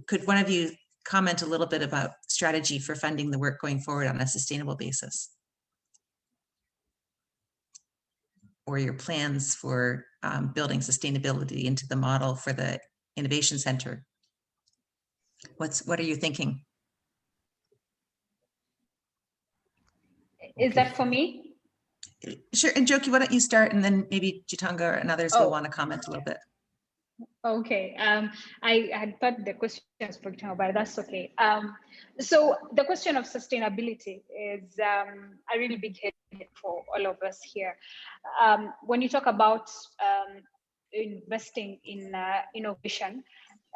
could one of you comment a little bit about strategy for funding the work going forward on a sustainable basis? Or your plans for building sustainability into the model for the Innovation Center? What are you thinking? Is that for me? Sure. And Njoki, why don't you start, and then maybe Gitonga and others will want to comment a little bit. Okay, I had thought the question was for Gitonga, but that's okay. So the question of sustainability is a really big headache for all of us here. When you talk about investing in innovation,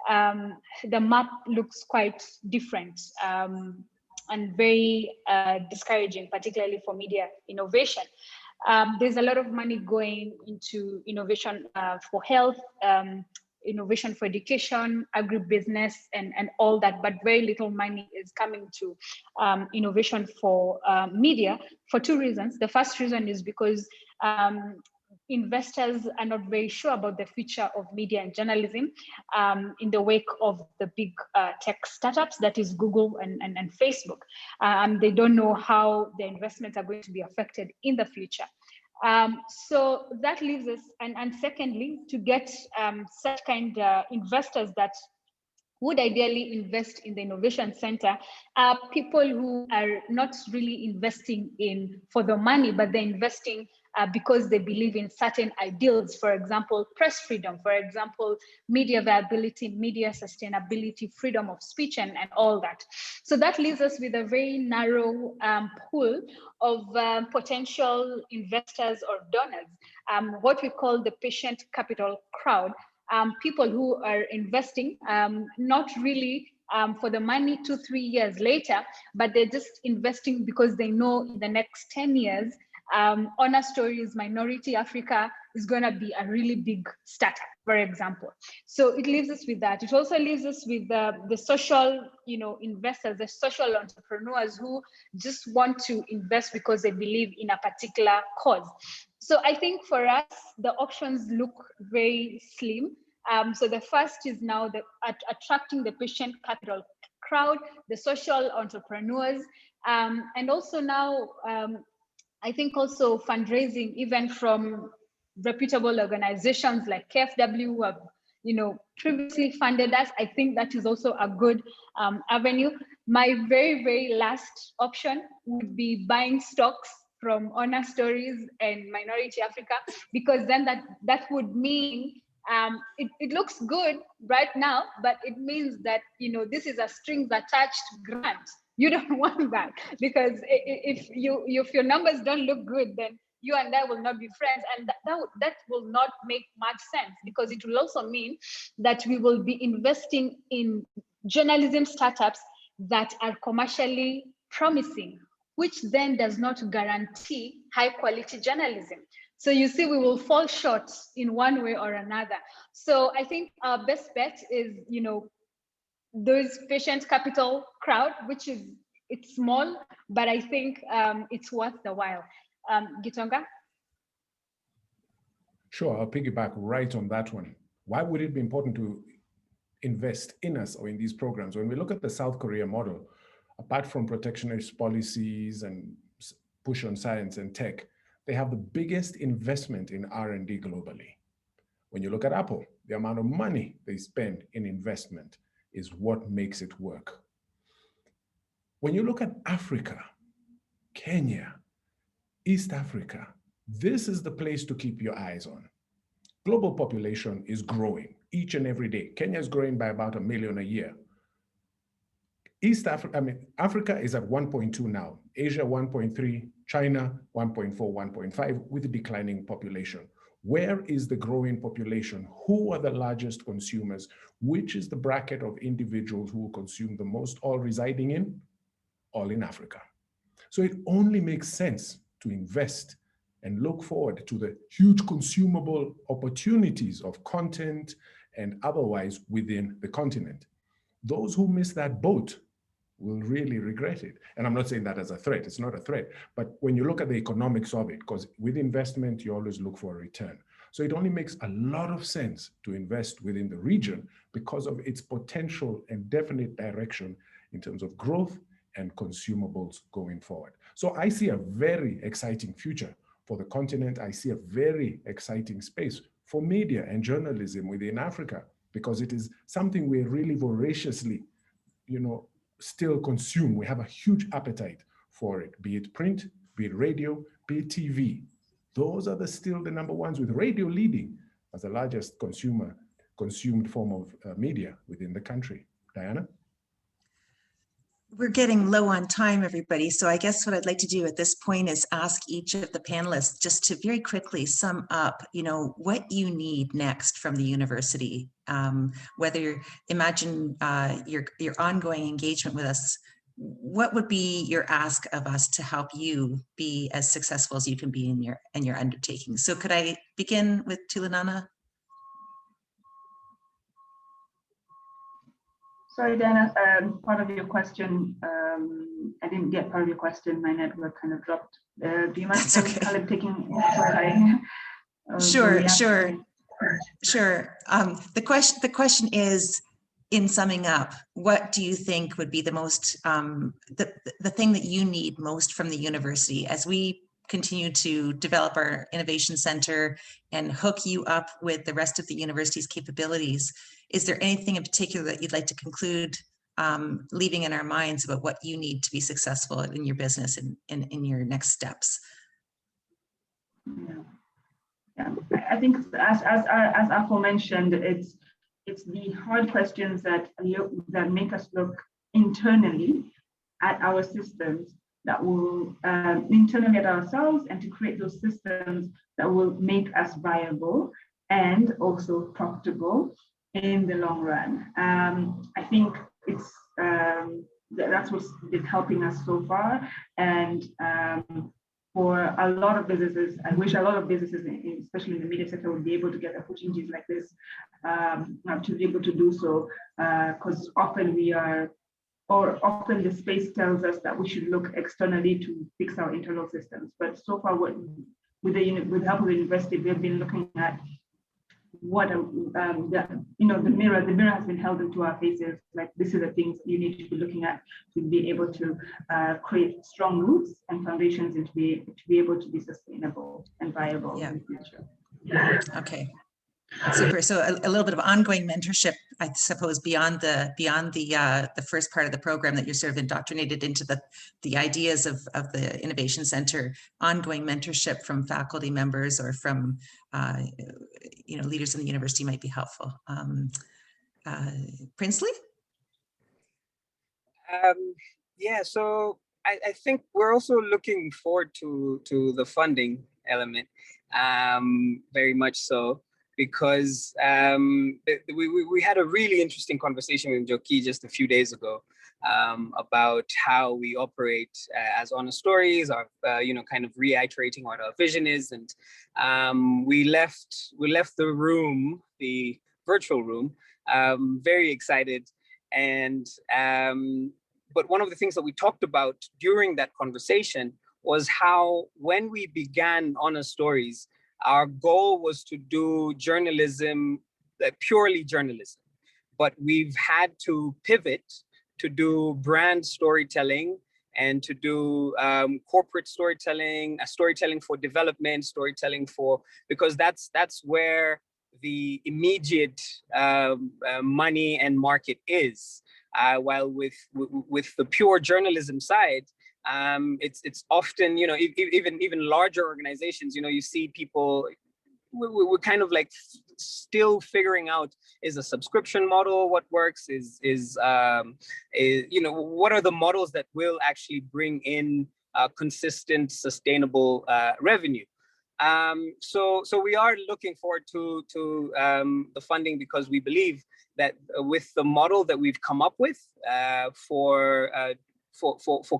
the map looks quite different and very discouraging, particularly for media innovation. There's a lot of money going into innovation for health, innovation for education, agribusiness, and all that, but very little money is coming to innovation for media for two reasons. The first reason is because investors are not very sure about the future of media and journalism in the wake of the big tech startups, that is Google and Facebook. They don't know how the investments are going to be affected in the future. So that leaves us, and secondly, to get such kind of investors that would ideally invest in the innovation center are people who are not really investing in for the money, but they're investing because they believe in certain ideals. For example, press freedom, for example, media viability, media sustainability, freedom of speech, and all that. So that leaves us with a very narrow pool of potential investors or donors, what we call the patient capital crowd. People who are investing, not really for the money 2-3 years later, but they're just investing because they know in the next 10 years, OnaStories Minority Africa is going to be a really big startup, for example. So it leaves us with that. It also leaves us with the social, investors, the social entrepreneurs who just want to invest because they believe in a particular cause. So I think for us, the options look very slim. So the first is now attracting the patient capital crowd, the social entrepreneurs, and also now, I think also fundraising even from reputable organizations like KfW who have, previously funded us. I think that is also a good avenue. My very, very last option would be buying stocks from OnaStories and Minority Africa, because then that would mean it looks good right now, but it means that this is a strings attached grant. You don't want that, because if your numbers don't look good, then you and I will not be friends, and that will not make much sense, because it will also mean that we will be investing in journalism startups that are commercially promising, which then does not guarantee high quality journalism. So you see, we will fall short in one way or another. So I think our best bet is, those patient capital crowd, which it's small, but I think it's worth the while. Gitonga? Sure, I'll piggyback right on that one. Why would it be important to invest in us or in these programs? When we look at the South Korea model, apart from protectionist policies and push on science and tech, they have the biggest investment in R&D globally. When you look at Apple, the amount of money they spend in investment is what makes it work. When you look at Africa, Kenya, East Africa, this is the place to keep your eyes on. Global population is growing each and every day. Kenya is growing by about 1 million a year. Africa is at 1.2 now, Asia 1.3, China 1.4, 1.5, with a declining population. Where is the growing population? Who are the largest consumers? Which is the bracket of individuals who consume the most, all residing in? All in Africa. So it only makes sense to invest and look forward to the huge consumable opportunities of content and otherwise within the continent. Those who miss that boat will really regret it. And I'm not saying that as a threat, it's not a threat, but when you look at the economics of it, because with investment, you always look for a return. So it only makes a lot of sense to invest within the region because of its potential and definite direction in terms of growth and consumables going forward. So I see a very exciting future for the continent. I see a very exciting space for media and journalism within Africa, because it is something we really voraciously, still consume. We have a huge appetite for it, be it print, be it radio, be it TV. Those are still the number ones, with radio leading as the largest consumed form of media within the country. Diana? We're getting low on time, everybody. So I guess what I'd like to do at this point is ask each of the panelists just to very quickly sum up, what you need next from the university. Whether imagine your ongoing engagement with us, what would be your ask of us to help you be as successful as you can be in your undertaking? So could I begin with Tulanana? Sorry, Diana, part of your question, I didn't get part of your question. My network kind of dropped. Do you mind kind of taking Sure. The question is, in summing up, what do you think would be the most, the thing that you need most from the university as we continue to develop our innovation center and hook you up with the rest of the university's capabilities? Is there anything in particular that you'd like to conclude, leaving in our minds about what you need to be successful in your business and in your next steps? Yeah, I think as aforementioned, it's the hard questions that make us look internally at our systems, that will internally at ourselves, and to create those systems that will make us viable and also profitable in the long run. I think it's that's what's been helping us so far. And for a lot of businesses, I wish a lot of businesses, especially in the media sector, would be able to get opportunities like this, to be able to do so, because often often the space tells us that we should look externally to fix our internal systems. But so far, with the help of the university, we've been looking at what the mirror has been held into our faces. Like, this is the things you need to be looking at to be able to create strong roots and foundations, and to be able to be sustainable and viable in the future. Okay. Super. So a little bit of ongoing mentorship, I suppose, beyond the first part of the program that you're sort of indoctrinated into the ideas of the Innovation Center. Ongoing mentorship from faculty members or from leaders in the university might be helpful. Princely? Yeah. So I think we're also looking forward to the funding element, very much so. Because we had a really interesting conversation with Njoki just a few days ago about how we operate as OnaStories, kind of reiterating what our vision is, and we left the room, the virtual room, very excited, and but one of the things that we talked about during that conversation was how, when we began OnaStories, our goal was to do journalism, purely journalism, but we've had to pivot to do brand storytelling and to do corporate storytelling, storytelling for development, storytelling because that's where the immediate money and market is. While with the pure journalism side, it's often, even larger organizations, you see people, we're kind of like still figuring out, is a subscription model what works, is what are the models that will actually bring in consistent, sustainable revenue. So we are looking forward to the funding, because we believe that with the model that we've come up with for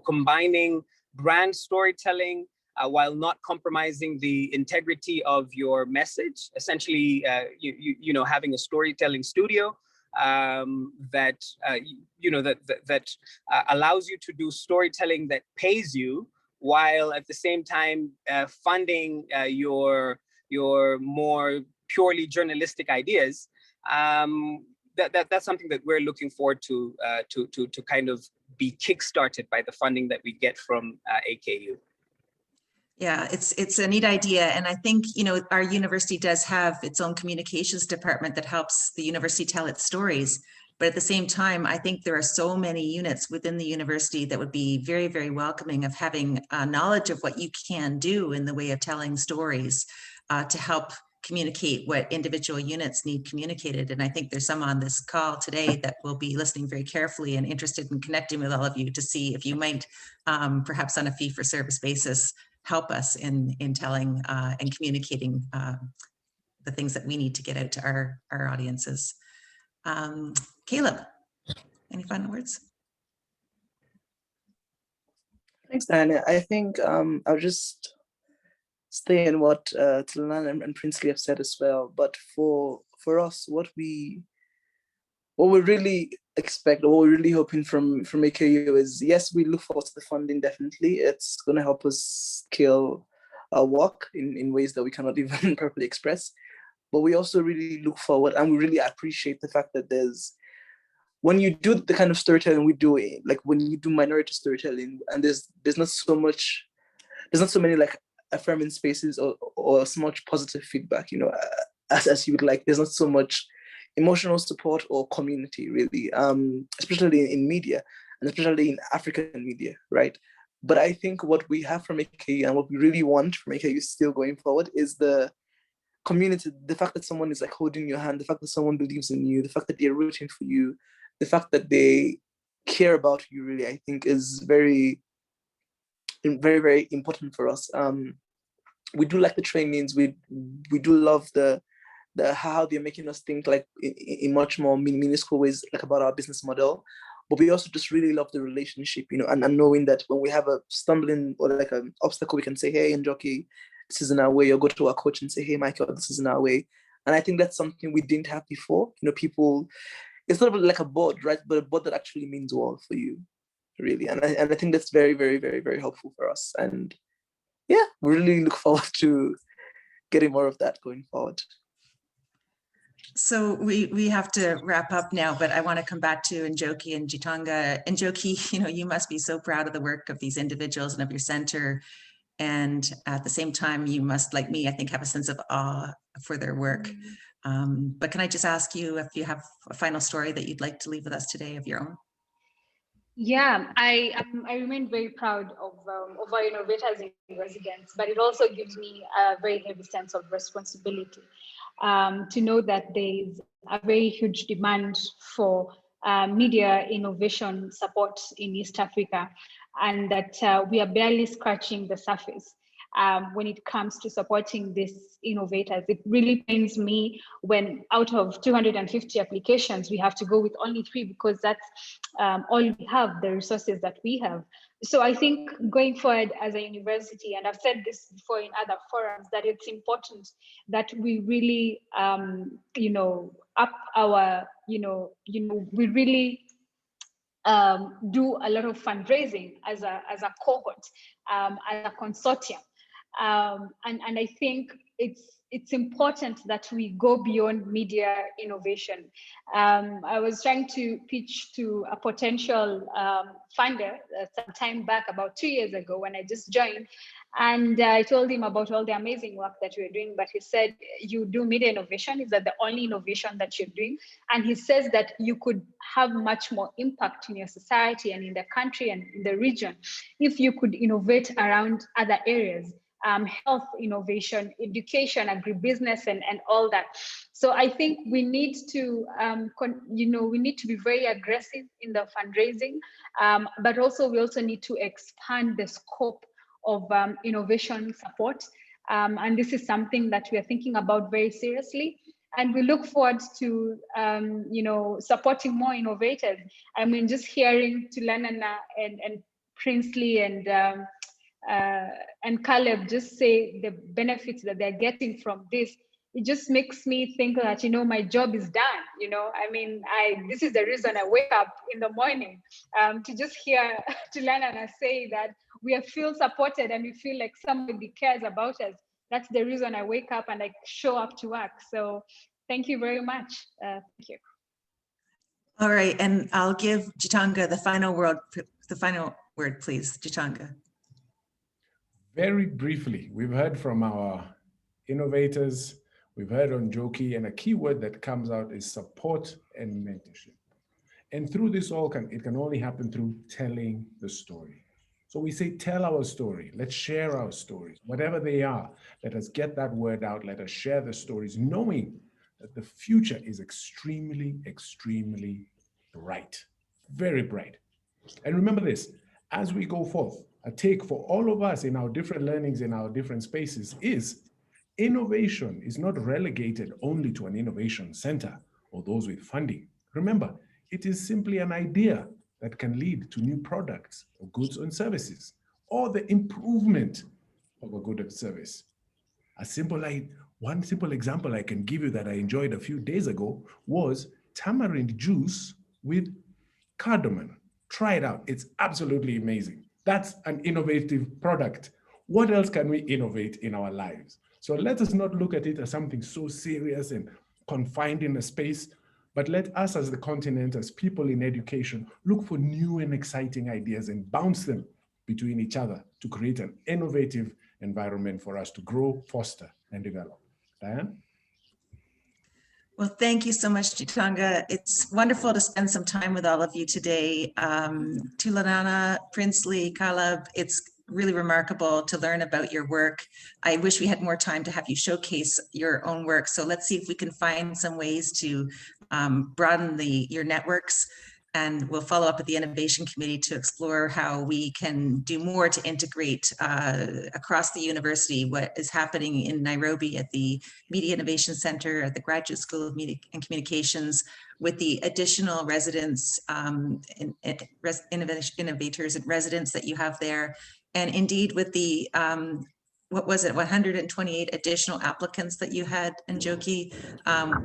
combining brand storytelling while not compromising the integrity of your message, essentially, having a storytelling studio that allows you to do storytelling that pays you, while at the same time funding your more purely journalistic ideas. That's something that we're looking forward to kind of be kickstarted by the funding that we get from AKU. Yeah, it's a neat idea. And I think, our university does have its own communications department that helps the university tell its stories. But at the same time, I think there are so many units within the university that would be very, very welcoming of having knowledge of what you can do in the way of telling stories to help communicate what individual units need communicated. And I think there's some on this call today that will be listening very carefully and interested in connecting with all of you to see if you might, perhaps on a fee-for-service basis, help us in telling and communicating the things that we need to get out to our audiences. Caleb, any final words? Thanks, Diana. I think I'll just stay in what Tulanana and Princely have said as well. But for us, what we really expect, or what we're really hoping from AKU is, yes, we look forward to the funding. Definitely, it's going to help us scale our work in ways that we cannot even properly express. But we also really look forward, and we really appreciate the fact that when you do the kind of storytelling we do, like when you do minority storytelling, and there's not so many like affirming spaces or so much positive feedback, as you would like. There's not so much emotional support or community, really, especially in media, and especially in African media, right? But I think what we have from AKU and what we really want from AKU still going forward is the community, the fact that someone is like holding your hand, the fact that someone believes in you, the fact that they're rooting for you, the fact that they care about you, really, I think is very, very, very important for us. We do like the trainings. We do love the how they're making us think like in much more minuscule ways, like about our business model. But we also just really love the relationship, and knowing that when we have a stumbling or like an obstacle, we can say, hey, Njoki, this isn't our way, or go to our coach and say, hey, Michael, this isn't our way. And I think that's something we didn't have before. People, it's not like a board, right? But a board that actually means well for you, really. And I think that's very, very, very, very helpful for us. And yeah, we really look forward to getting more of that going forward. So we have to wrap up now, but I want to come back to Njoki and Gitonga. Njoki, you must be so proud of the work of these individuals and of your center. And at the same time, you must, like me, I think, have a sense of awe for their work. But can I just ask you if you have a final story that you'd like to leave with us today of your own? Yeah, I remain very proud of our innovators in residence, but it also gives me a very heavy sense of responsibility to know that there's a very huge demand for media innovation support in East Africa, and that we are barely scratching the surface. When it comes to supporting these innovators. It really pains me when out of 250 applications, we have to go with only 3 because that's all we have, the resources that we have. So I think going forward as a university, and I've said this before in other forums, that it's important that we really, up our, we really do a lot of fundraising as a cohort, as a consortium. And I think it's important that we go beyond media innovation. I was trying to pitch to a potential funder some time back, about 2 years ago when I just joined, and I told him about all the amazing work that we're doing, but he said, you do media innovation, is that the only innovation that you're doing? And he says that you could have much more impact in your society and in the country and in the region if you could innovate around other areas. Health innovation, education, agribusiness, and all that. So I think we need to, we need to be very aggressive in the fundraising, but also we also need to expand the scope of innovation support. And this is something that we are thinking about very seriously. And we look forward to, supporting more innovators. I mean, just hearing Tulanana and Princely and Caleb just say the benefits that they're getting from this, it just makes me think that, my job is done. I mean, this is the reason I wake up in the morning, to just hear Tulanana say that we feel supported and we feel like somebody cares about us. That's the reason I wake up and I show up to work. So thank you very much. Thank you. All right, and I'll give Gitonga the final word, please, Gitonga. Very briefly, we've heard from our innovators, we've heard on Njoki, and a key word that comes out is support and mentorship. And through this all, it can only happen through telling the story. So we say, tell our story. Let's share our stories, whatever they are. Let us get that word out. Let us share the stories, knowing that the future is extremely, extremely bright, very bright. And remember this, as we go forth, a take for all of us in our different learnings, in our different spaces, is innovation is not relegated only to an innovation center or those with funding. Remember, it is simply an idea that can lead to new products or goods and services, or the improvement of a good or service. One simple example I can give you that I enjoyed a few days ago was tamarind juice with cardamom. Try it out. It's absolutely amazing. That's an innovative product. What else can we innovate in our lives? So let us not look at it as something so serious and confined in a space, but let us as the continent, as people in education, look for new and exciting ideas and bounce them between each other to create an innovative environment for us to grow, foster, and develop. Diane? Well, thank you so much, Gitonga. It's wonderful to spend some time with all of you today. Tulanana, Princely, Caleb, it's really remarkable to learn about your work. I wish we had more time to have you showcase your own work. So let's see if we can find some ways to broaden your networks. And we'll follow up with the Innovation Committee to explore how we can do more to integrate across the university what is happening in Nairobi at the Media Innovation Center, at the Graduate School of Media and Communications, with the additional residents, innovators and residents that you have there. And indeed with the, 128 additional applicants that you had, Njoki.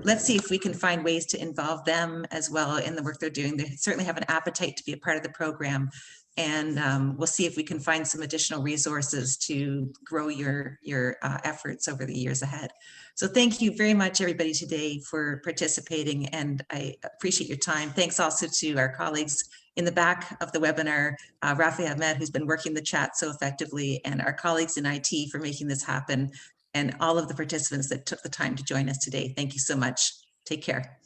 Let's see if we can find ways to involve them as well in the work they're doing. They certainly have an appetite to be a part of the program. And we'll see if we can find some additional resources to grow your efforts over the years ahead. So thank you very much, everybody, today for participating, and I appreciate your time. Thanks also to our colleagues in the back of the webinar, Rafi Ahmed, who's been working the chat so effectively, and our colleagues in IT for making this happen, and all of the participants that took the time to join us today. Thank you so much. Take care.